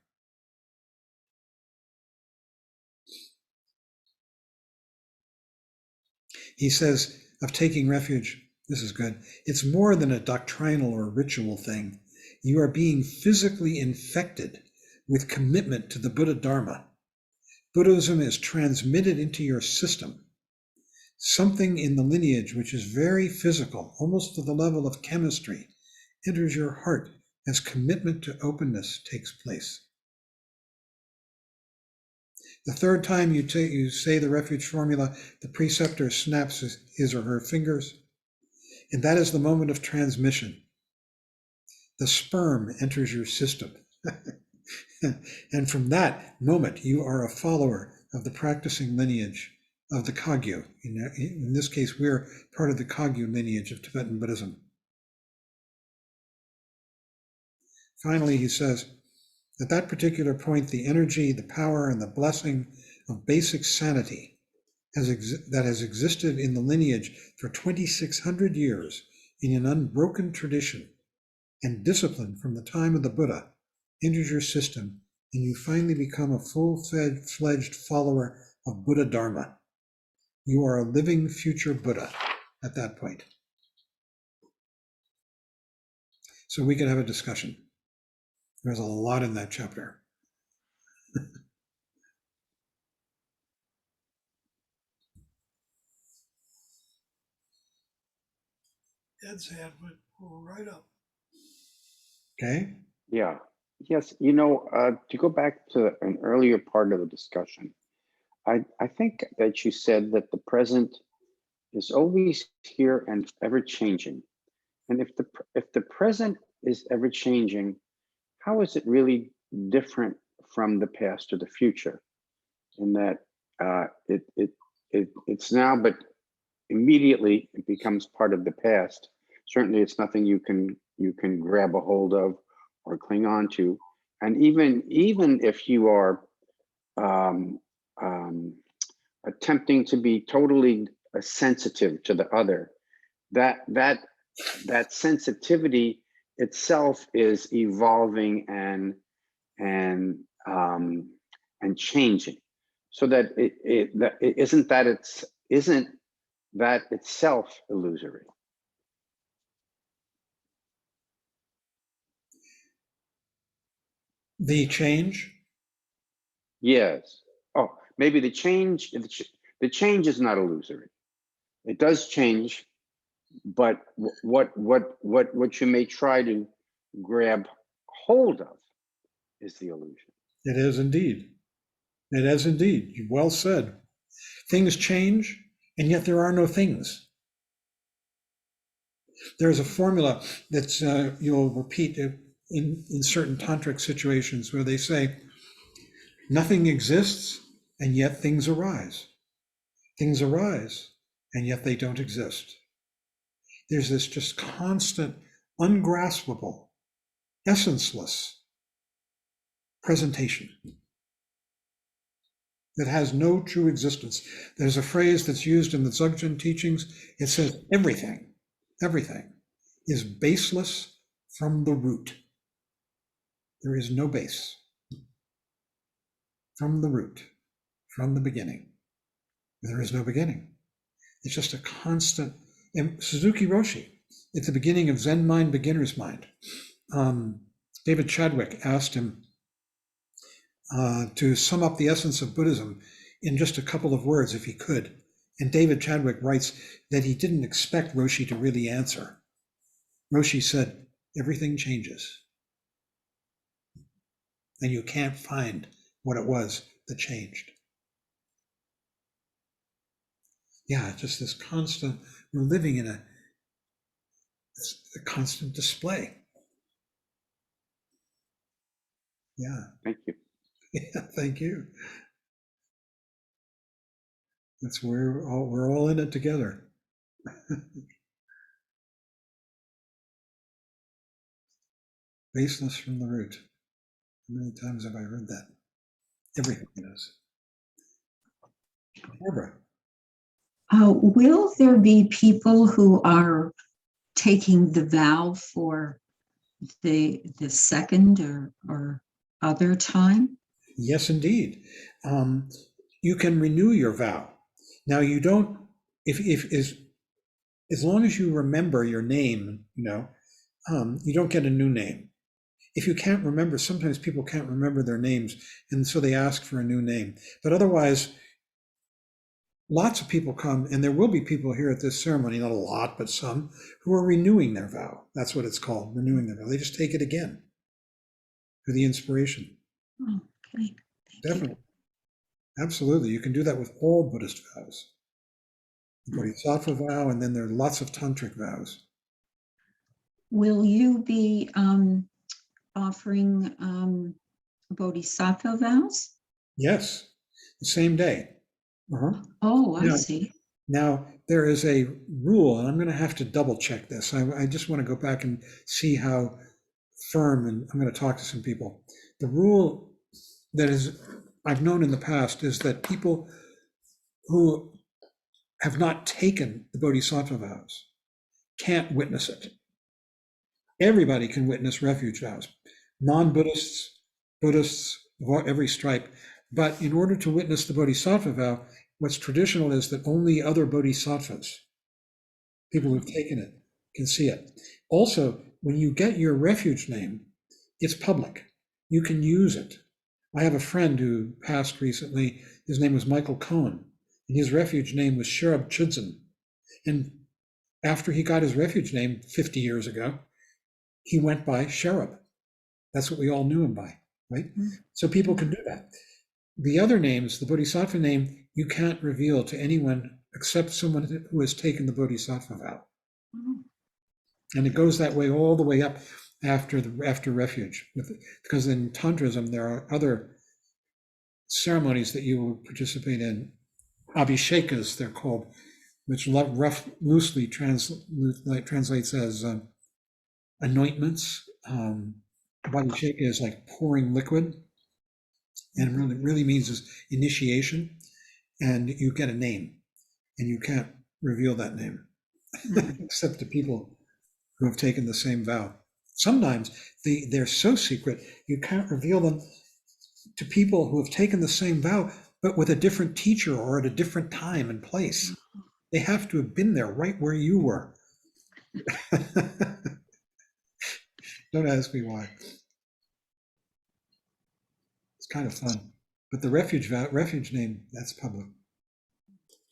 He says of taking refuge, this is good, it's more than a doctrinal or ritual thing. You are being physically infected with commitment to the Buddha Dharma. Buddhism is transmitted into your system. Something in the lineage which is very physical, almost to the level of chemistry, enters your heart as commitment to openness takes place. The 3rd time you say the refuge formula, the preceptor snaps his or her fingers, and that is the moment of transmission. The sperm enters your system. And from that moment, you are a follower of the practicing lineage of the Kagyu. In this case, we're part of the Kagyu lineage of Tibetan Buddhism. Finally, he says, at that particular point, the energy, the power, and the blessing of basic sanity that has existed in the lineage for 2,600 years in an unbroken tradition and discipline from the time of the Buddha enters your system, and you finally become a full-fledged follower of Buddha Dharma. You are a living future Buddha at that point. So we can have a discussion. There's a lot in that chapter. Ed's hand went right up. Okay. Yeah. Yes. To go back to an earlier part of the discussion, I think that you said that the present is always here and ever changing. And if the present is ever changing, how is it really different from the past or the future? In that it's now, but immediately it becomes part of the past. Certainly, it's nothing you can grab a hold of or cling on to. And even if you are um, attempting to be totally sensitive to the other, that sensitivity itself is evolving and changing, so that isn't that itself illusory? The change? Yes. Oh, maybe the change is not illusory. It does change, but what you may try to grab hold of is the illusion. It is indeed. It is indeed. Well said. Things change, and yet there are no things. There's a formula that's you'll repeat in certain tantric situations where they say, nothing exists, and yet things arise. Things arise, and yet they don't exist. There's this just constant, ungraspable, essenceless presentation that has no true existence. There's a phrase that's used in the Dzogchen teachings. It says everything is baseless from the root. There is no base. From the root, from the beginning. There is no beginning. It's just a constant. And Suzuki Roshi, at the beginning of Zen Mind, Beginner's Mind, David Chadwick asked him to sum up the essence of Buddhism in just a couple of words, if he could. And David Chadwick writes that he didn't expect Roshi to really answer. Roshi said, everything changes. And you can't find what it was that changed. Yeah, just this constant, we're living in a constant display. Yeah. Thank you. Yeah, thank you. That's where we're all in it together. Baseless from the root. How many times have I heard that? Everything is. Barbara. Will there be people who are taking the vow for the second or other time? Yes, indeed. You can renew your vow. Now you don't, as long as you remember your name, you don't get a new name. If you can't remember, sometimes people can't remember their names, and so they ask for a new name. But otherwise, lots of people come, and there will be people here at this ceremony, not a lot, but some, who are renewing their vow. That's what it's called, renewing their vow. They just take it again for the inspiration. Okay. Definitely. Absolutely. You can do that with all Buddhist vows. The Bodhisattva vow, and then there are lots of tantric vows. Will you be offering Bodhisattva vows? Yes, the same day. Oh, I Now- see. Now, there is a rule, and I'm going to have to double check this. I just want to go back and see how firm, and I'm going to talk to some people. The rule that I've known in the past is that people who have not taken the Bodhisattva vows can't witness it. Everybody can witness refuge vows, non-Buddhists, Buddhists of every stripe. But in order to witness the Bodhisattva vow, what's traditional is that only other Bodhisattvas, people who've taken it, can see it. Also, when you get your refuge name, it's public. You can use it. I have a friend who passed recently. His name was Michael Cohen, and his refuge name was Sherab Chudzin. And after he got his refuge name 50 years ago, he went by Sherab. That's what we all knew him by, right? So people can do that. The other names, the Bodhisattva name, you can't reveal to anyone except someone who has taken the Bodhisattva vow. Oh, And it goes that way all the way up after Refuge, because in Tantrism there are other ceremonies that you will participate in. Abhishekas, they're called, which loosely translates as anointments. Abhisheka is like pouring liquid, and really means is initiation, and you get a name, and you can't reveal that name except to people who have taken the same vow. Sometimes they're so secret you can't reveal them to people who have taken the same vow, but with a different teacher or at a different time and place. They have to have been there right where you were. Don't ask me why. It's kind of fun. But the refuge name, that's public.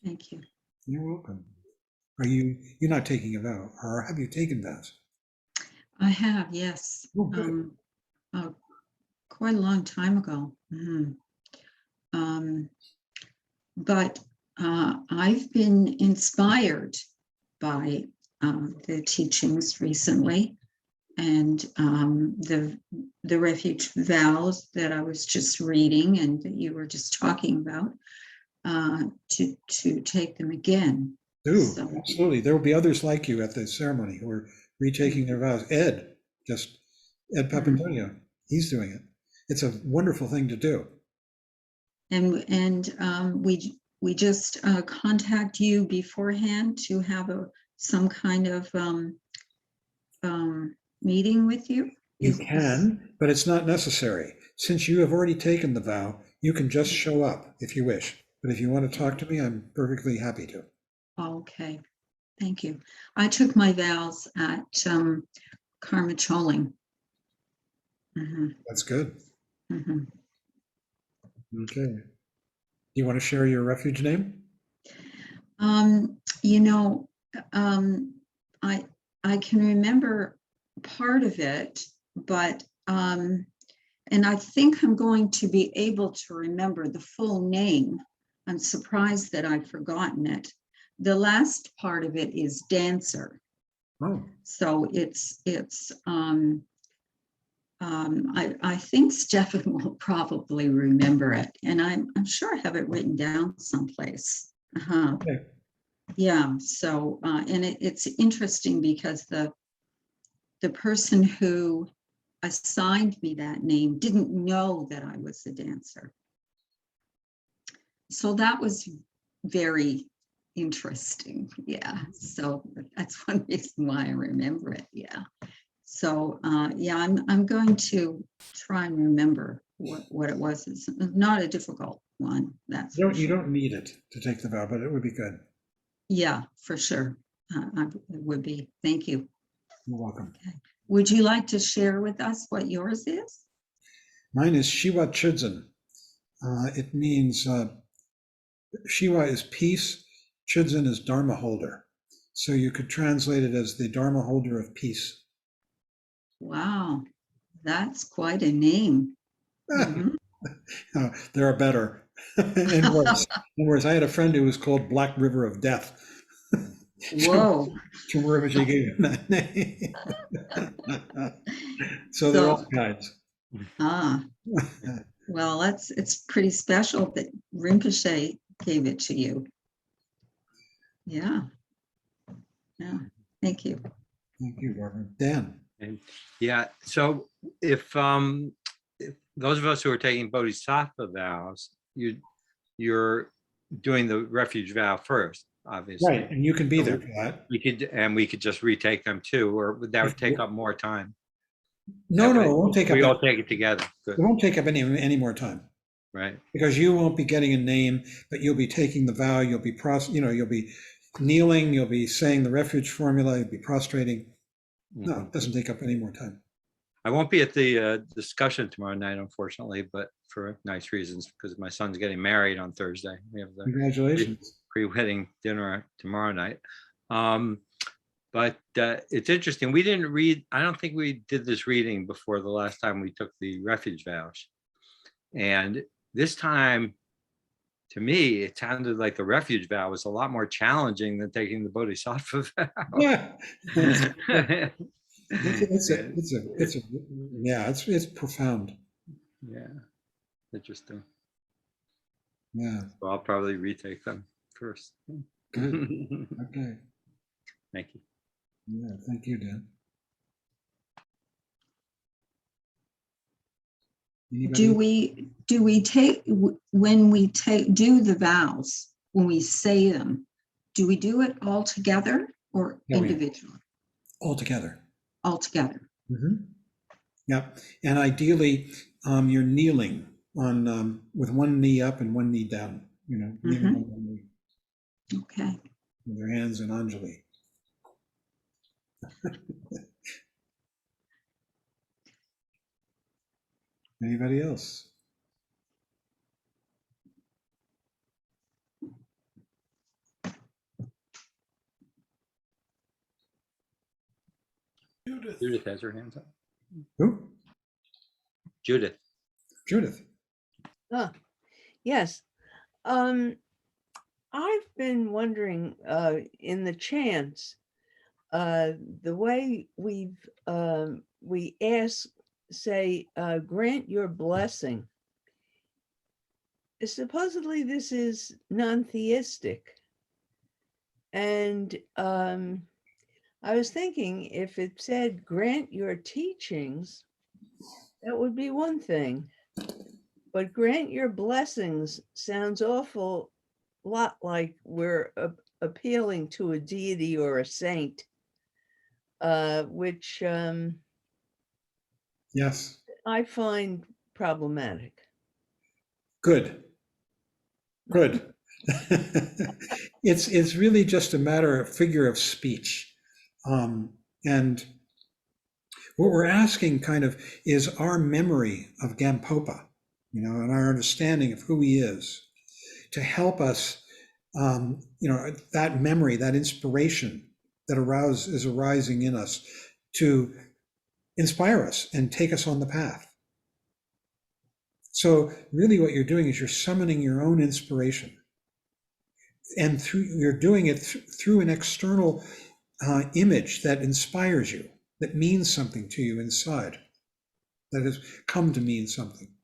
thank you. You're welcome. You're not taking a vow, or have you taken vows? I have, yes. Oh, good. Quite a long time ago. But I've been inspired by the teachings recently, and the refuge vows that I was just reading and that you were just talking about, to take them again. So, Absolutely. There will be others like you at the ceremony who are retaking their vows. Ed Papantonio, he's doing it. It's a wonderful thing to do. and we just contact you beforehand to have some kind of meeting with you. You can, but it's not necessary. Since you have already taken the vow, you can just show up if you wish. But if you want to talk to me, I'm perfectly happy to. Okay, thank you. I took my vows at Karma Choling. That's good. Mhm. Okay. You want to share your refuge name? You know, I can remember part of it, but and I think I'm going to be able to remember the full name. I'm surprised that I've forgotten it. The last part of it is dancer. Oh, So I think Stefan will probably remember it, and I'm sure I have it written down someplace. okay. Yeah. So and it's interesting because the person who assigned me that name didn't know that I was a dancer. So that was very interesting. Yeah. So that's one reason why I remember it. Yeah. So yeah, I'm going to try and remember what it was. It's not a difficult one. You don't need it to take the vow, but it would be good. Yeah, for sure. It would be. Thank you. You're welcome. Okay. Would you like to share with us what yours is? Mine is Shiva Chudzin. It means Shiva is peace, Chudzin is Dharma holder. So you could translate it as the Dharma holder of peace. Wow, that's quite a name. There are better and worse. I had a friend who was called Black River of Death. Whoa. To wherever she gave him that name. So they're all kinds. Well, it's pretty special that Rinpoche gave it to you. Yeah. Yeah. Thank you. Thank you, Barbara. Dan. And yeah, so if those of us who are taking Bodhisattva vows, you're doing the refuge vow first, obviously. Right, and you can be there for that. We could just retake them too, or that would take up more time. No, it won't take up. We all take it together. Good. It won't take up any more time. Right. Because you won't be getting a name, but you'll be taking the vow. You'll be you'll be kneeling. You'll be saying the refuge formula. You'll be prostrating. No, it doesn't take up any more time. I won't be at the discussion tomorrow night, unfortunately, but for nice reasons, because my son's getting married on Thursday. We have the Congratulations. pre-wedding dinner tomorrow night. But it's interesting. We didn't read, I don't think we did this reading before the last time we took the refuge vows. And this time to me, it sounded like the refuge vow was a lot more challenging than taking the Bodhisattva vow. Yeah. Yeah. It's profound. Yeah, interesting. Yeah, So I'll probably retake them first. good. Okay. Thank you. Yeah, thank you, Dan. Anybody? Do we take, when we do the vows, when we say them, do we do it all together or Oh, yeah. individually? All together. All together. Mm-hmm. Yeah, and ideally, you're kneeling on with one knee up and one knee down. Kneeling on one knee Okay. with your hands in Anjali. Anybody else? Judith has her hands up. Who? Judith. Judith. Yes. I've been wondering in the chants, the way we ask, say, grant your blessing. Supposedly this is non-theistic. And I was thinking if it said grant your teachings, that would be one thing. But grant your blessings sounds awful lot like we're appealing to a deity or a saint, which Yes. I find problematic. Good. It's really just a matter of figure of speech. And what we're asking kind of is our memory of Gampopa, and our understanding of who he is, to help us, that memory, that inspiration that is arising in us, to inspire us and take us on the path. So really what you're doing is you're summoning your own inspiration. And you're doing it through an external image that inspires you, that means something to you inside, that has come to mean something.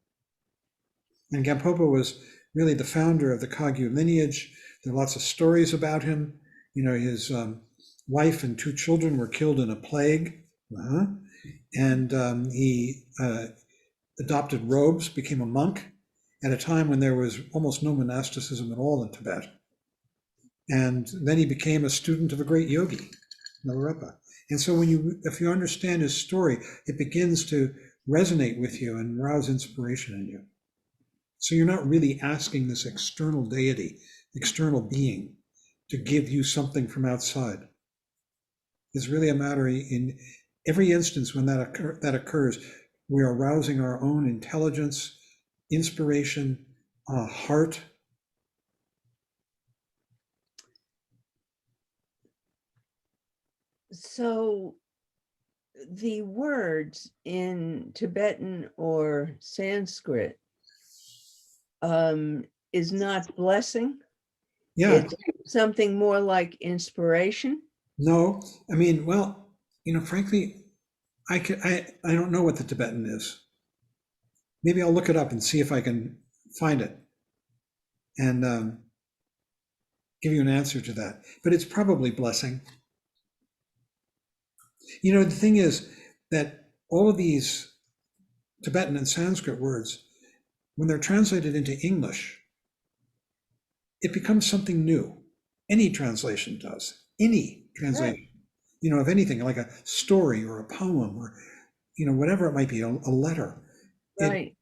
And Gampopa was really the founder of the Kagyu lineage. There are lots of stories about him. His wife and 2 children were killed in a plague. And he adopted robes, became a monk at a time when there was almost no monasticism at all in Tibet. And then he became a student of a great yogi, Milarepa. And so if you understand his story, it begins to resonate with you and rouse inspiration in you. So you're not really asking this external deity, external being, to give you something from outside. It's really a matter in every instance when that occurs, we are rousing our own intelligence, inspiration, heart. So the words in Tibetan or Sanskrit is not blessing. Yeah. It's something more like inspiration. No, I mean, well, frankly, I don't know what the Tibetan is. Maybe I'll look it up and see if I can find it and give you an answer to that. But it's probably blessing. The thing is that all of these Tibetan and Sanskrit words, when they're translated into English, it becomes something new. Any translation does. Any translation, right. Of anything, like a story or a poem or, whatever it might be, a letter. Right.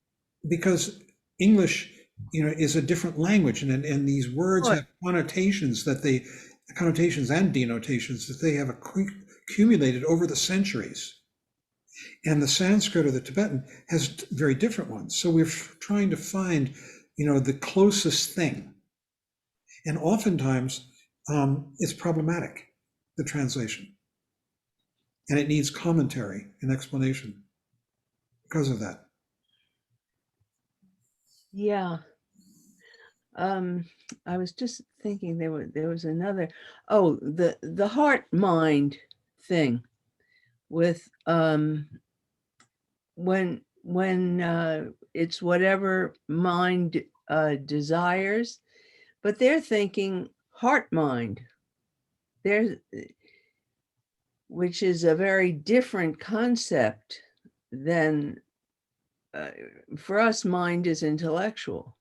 Because English, is a different language, and these words have connotations and denotations that they have accumulated over the centuries. And the Sanskrit or the Tibetan has very different ones. So we're trying to find, the closest thing. And oftentimes it's problematic, the translation. And it needs commentary and explanation because of that. Yeah. I was just thinking there was another, oh, the heart mind thing with when it's whatever mind desires, but they're thinking heart mind. There's, which is a very different concept than for us, mind is intellectual.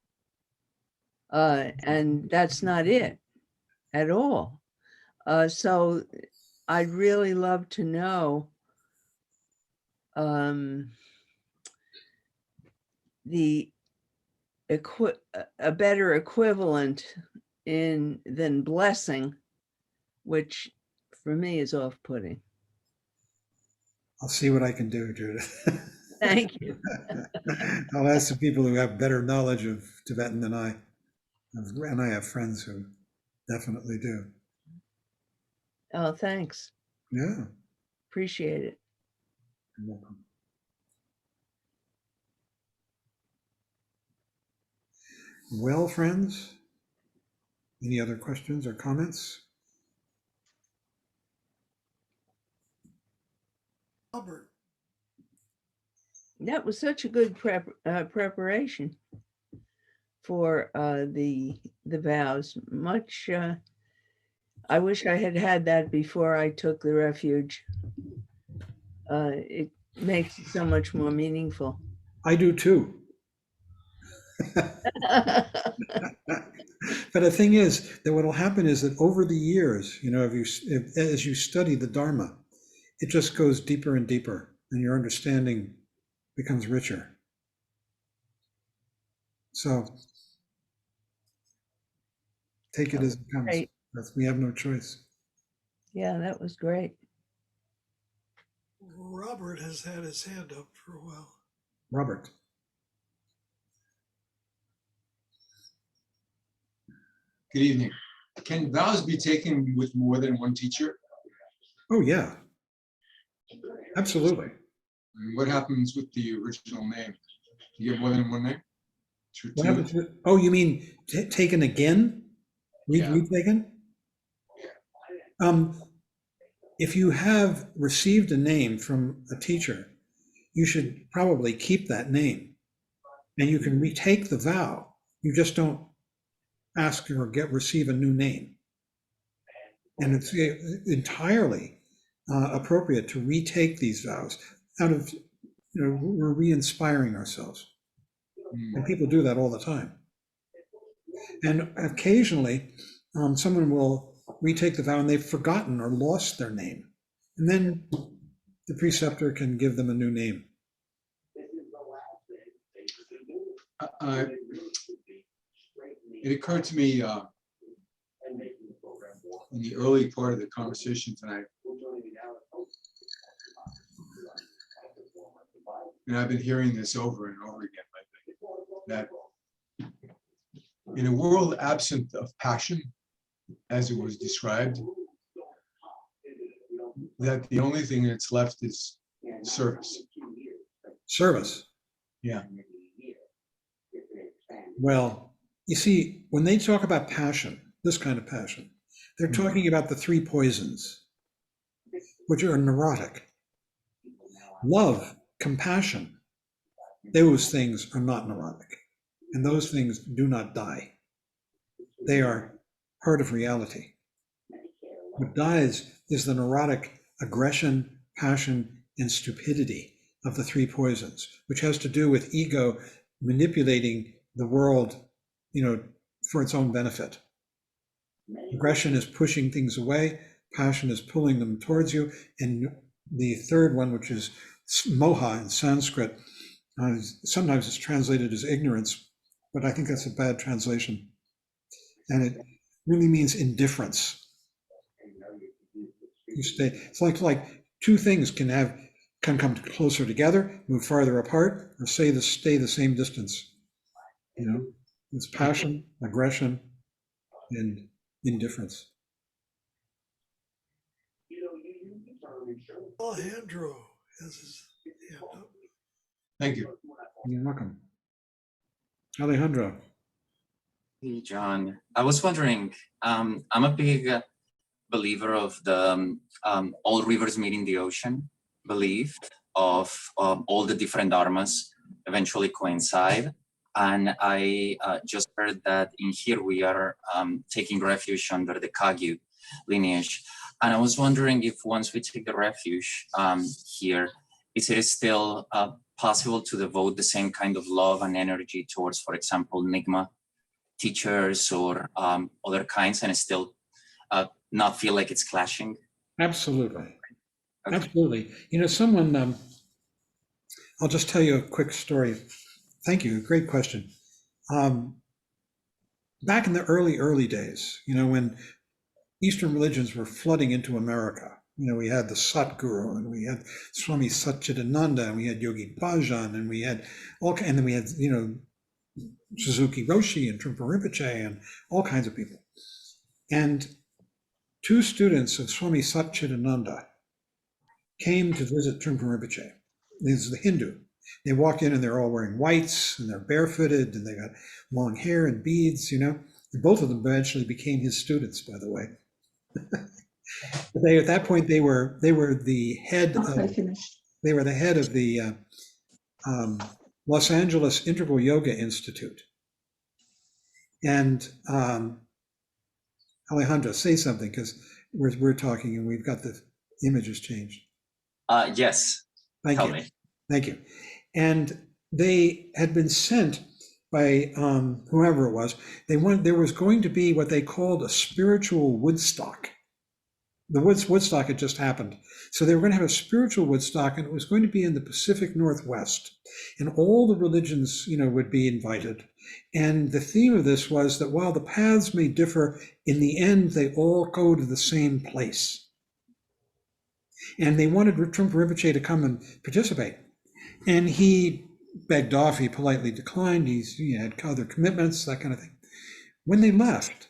And that's not it at all. So I'd really love to know a better equivalent than blessing, which for me is off-putting. I'll see what I can do, Judith. Thank you. I'll ask the people who have better knowledge of Tibetan than I, and I have friends who definitely do. Oh, thanks. Yeah, Appreciate it. you're welcome. Well, friends, any other questions or comments? Robert, That was such a good preparation for the vows. Much. I wish I had had that before I took the refuge. It makes it so much more meaningful. I do too. But the thing is that what will happen is that over the years, as you study the Dharma, it just goes deeper and deeper, and your understanding becomes richer. So take it as it comes. Great. We have no choice. Yeah, that was great. Robert has had his hand up for a while. Robert. Good evening. Can vows be taken with more than one teacher? Oh, yeah. Absolutely. And what happens with the original name? You get more than one name? What happens with, oh, you mean taken again? Yeah. Retaken? If you have received a name from a teacher, you should probably keep that name. And you can retake the vow. You just don't ask or receive a new name. And it's entirely appropriate to retake these vows out of, we're re-inspiring ourselves. And people do that all the time. And occasionally, someone will retake the vow and they've forgotten or lost their name. And then the preceptor can give them a new name. It occurred to me in the early part of the conversation tonight, and I've been hearing this over and over again lately, that in a world absent of passion, as it was described, that the only thing that's left is service. Service. Yeah. Well, you see, when they talk about passion, this kind of passion, they're talking about the three poisons, which are neurotic. Love, compassion, those things are not neurotic, and those things do not die. They are part of reality. What dies is the neurotic aggression, passion, and stupidity of the three poisons, which has to do with ego manipulating the world, for its own benefit. Aggression is pushing things away, passion is pulling them towards you, and the third one, which is moha in Sanskrit, sometimes it's translated as ignorance, but I think that's a bad translation. And it really means indifference. It's like two things can come closer together, move farther apart, or stay the same distance. It's passion, aggression, and indifference. Alejandro has his hand up. Thank you. You're welcome. Alejandro. Hey, John. I was wondering, I'm a big believer of the all rivers meeting the ocean belief of all the different dharmas eventually coincide. And I just heard that in here we are taking refuge under the Kagyu lineage. And I was wondering if once we take the refuge here, is it still possible to devote the same kind of love and energy towards, for example, Nyingma teachers or other kinds, and still not feel like it's clashing? Absolutely. Okay. Absolutely. You know, someone, I'll just tell you a quick story. Thank you. Great question. Back in the early days, you know, when Eastern religions were flooding into America, you know, we had the Satguru and we had Swami Satchidananda and we had Yogi Bhajan and we had and then we had, you know, Suzuki Roshi and Trungpa Rinpoche and all kinds of people. And two students of Swami Satchidananda came to visit Trungpa Rinpoche. This is the Hindu. They walked in and they're all wearing whites and they're barefooted and they got long hair and beads, you know. And both of them eventually became his students, by the way. At that point, they were the head they were the head of the Los Angeles Integral Yoga Institute. And Alejandro, say something, because we're talking and we've got the images changed. Yes. Thank Tell you. me. Thank you. And they had been sent by whoever it was. There was going to be what they called a spiritual Woodstock. The Woodstock had just happened. So they were going to have a spiritual Woodstock, and it was going to be in the Pacific Northwest. And all the religions, you know, would be invited. And the theme of this was that while the paths may differ, in the end, they all go to the same place. And they wanted Trungpa Rinpoche to come and participate. And he begged off, he politely declined, he had other commitments, that kind of thing. When they left,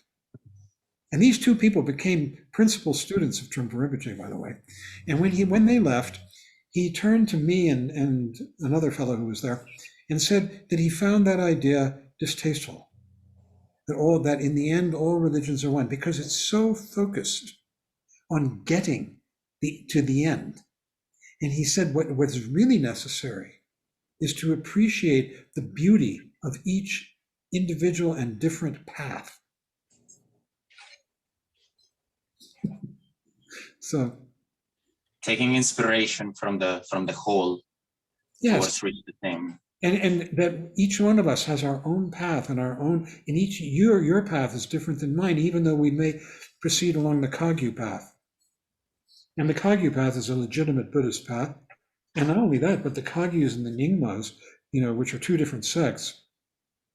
and these two people became principal students of Trungpa Rinpoche, by the way. And when they left, he turned to me and another fellow who was there and said that he found that idea distasteful. That in the end, all religions are one, because it's so focused on getting to the end. And he said what's really necessary is to appreciate the beauty of each individual and different path. So, Taking inspiration from the whole, yes, towards really the same. and that each one of us has our own path and our own, and your path is different than mine, even though we may proceed along the Kagyu path. And the Kagyu path is a legitimate Buddhist path. And not only that, but the Kagyus and the Nyingmas, you know, which are two different sects,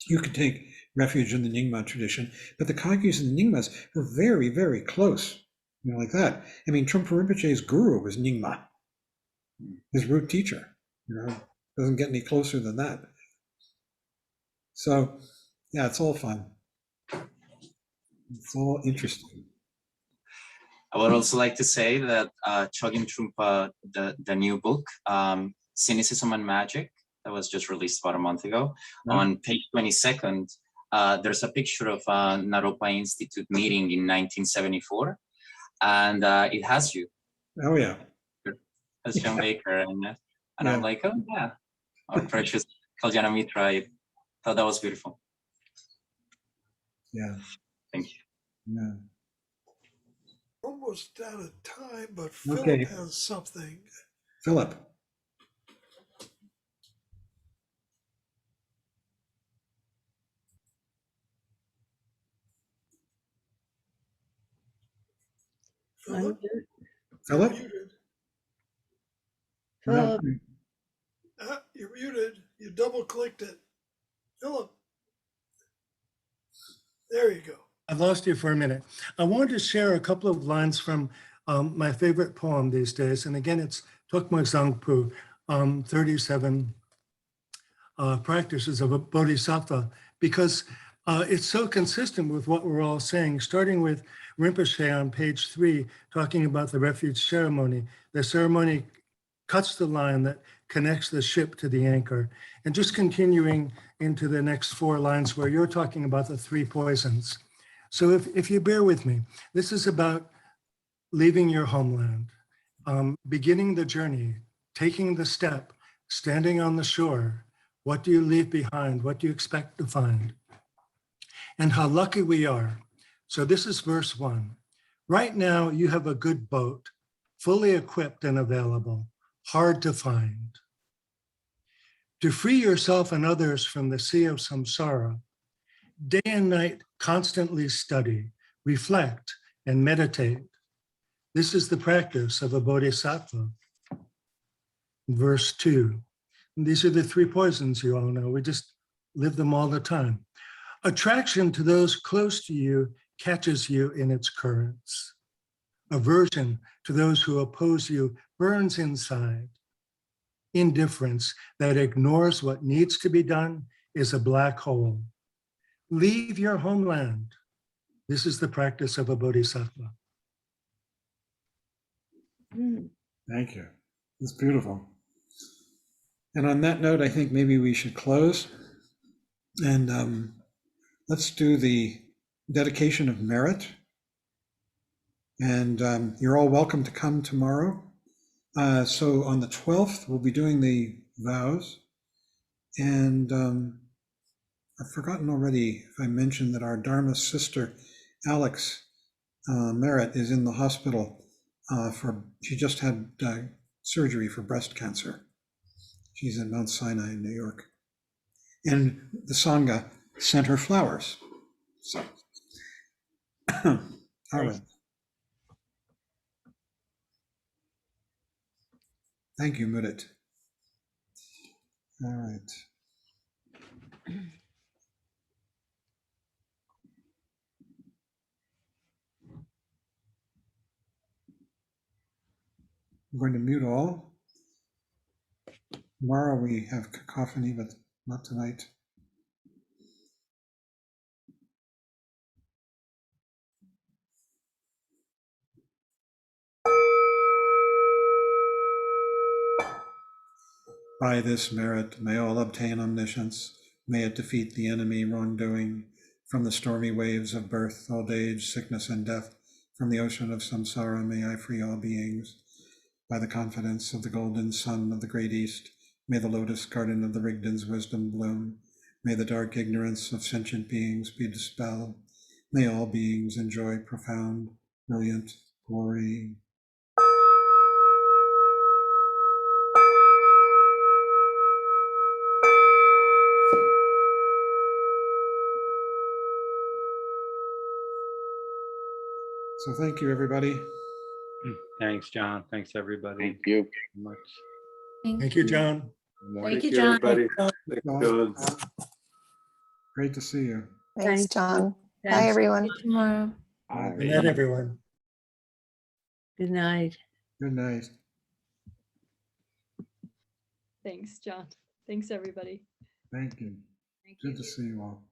you could take refuge in the Nyingma tradition, but the Kagyus and the Nyingmas are very, very close, you know, like that. I mean, Trungpa Rinpoche's guru was Nyingma, his root teacher, you know, doesn't get any closer than that. So, yeah, it's all fun. It's all interesting. I would also like to say that Chogyam Trungpa, the new book, Cynicism and Magic, that was just released about a month ago. Yeah. On page 22nd, there's a picture of a Naropa Institute meeting in 1974, and it has you. Oh, yeah. As John Baker, and Yeah. I'm like, oh yeah, our precious Kalyana Mitra. I thought that was beautiful. Yeah. Thank you. Yeah. Almost out of time, but Philip Okay. has something. Philip. Philip, Philip? you're muted. Philip, You're muted. You double clicked it. Philip. There you go. I lost you for a minute. I wanted to share a couple of lines from my favorite poem these days. And again, it's Tokmo Zangpu, 37 Practices of a Bodhisattva, because it's so consistent with what we're all saying, starting with Rinpoche on page 3, talking about the refuge ceremony. The ceremony cuts the line that connects the ship to the anchor. And just continuing into the next 4 lines where you're talking about the 3 poisons. So if you bear with me, this is about leaving your homeland, beginning the journey, taking the step, standing on the shore. What do you leave behind? What do you expect to find? And how lucky we are. So this is verse 1. Right now, you have a good boat, fully equipped and available, hard to find. To free yourself and others from the sea of samsara, day and night constantly study, reflect, and meditate. This is the practice of a bodhisattva. Verse 2. These are the 3 poisons you all know. We just live them all the time. Attraction to those close to you catches you in its currents. Aversion to those who oppose you burns inside. Indifference that ignores what needs to be done is a black hole. Leave your homeland. This is the practice of a bodhisattva. Thank you. It's beautiful. And on that note, I think maybe we should close. And let's do the dedication of merit. And you're all welcome to come tomorrow. So on the 12th, we'll be doing the vows. And I've forgotten already if I mentioned that our Dharma sister, Alex Merritt, is in the hospital she just had surgery for breast cancer. She's in Mount Sinai in New York. And the Sangha sent her flowers. So, all right. Thank you, Mudit. All right. I'm going to mute all. Tomorrow we have cacophony, but not tonight. By this merit, may all obtain omniscience. May it defeat the enemy wrongdoing. From the stormy waves of birth, old age, sickness, and death, from the ocean of samsara, may I free all beings. By the confidence of the golden sun of the great East, may the lotus garden of the Rigdon's wisdom bloom. May the dark ignorance of sentient beings be dispelled. May all beings enjoy profound, brilliant glory. So thank you, everybody. Thanks, John. Thanks, everybody. Thank you. Much. Thank you, John. Thank you, John. John. Great to see you. Thanks, John. Bye, Thanks. everyone. All Good night, right. everyone. Good night. Good night. Thanks, John. Thanks, everybody. Thank you. Good to see you all.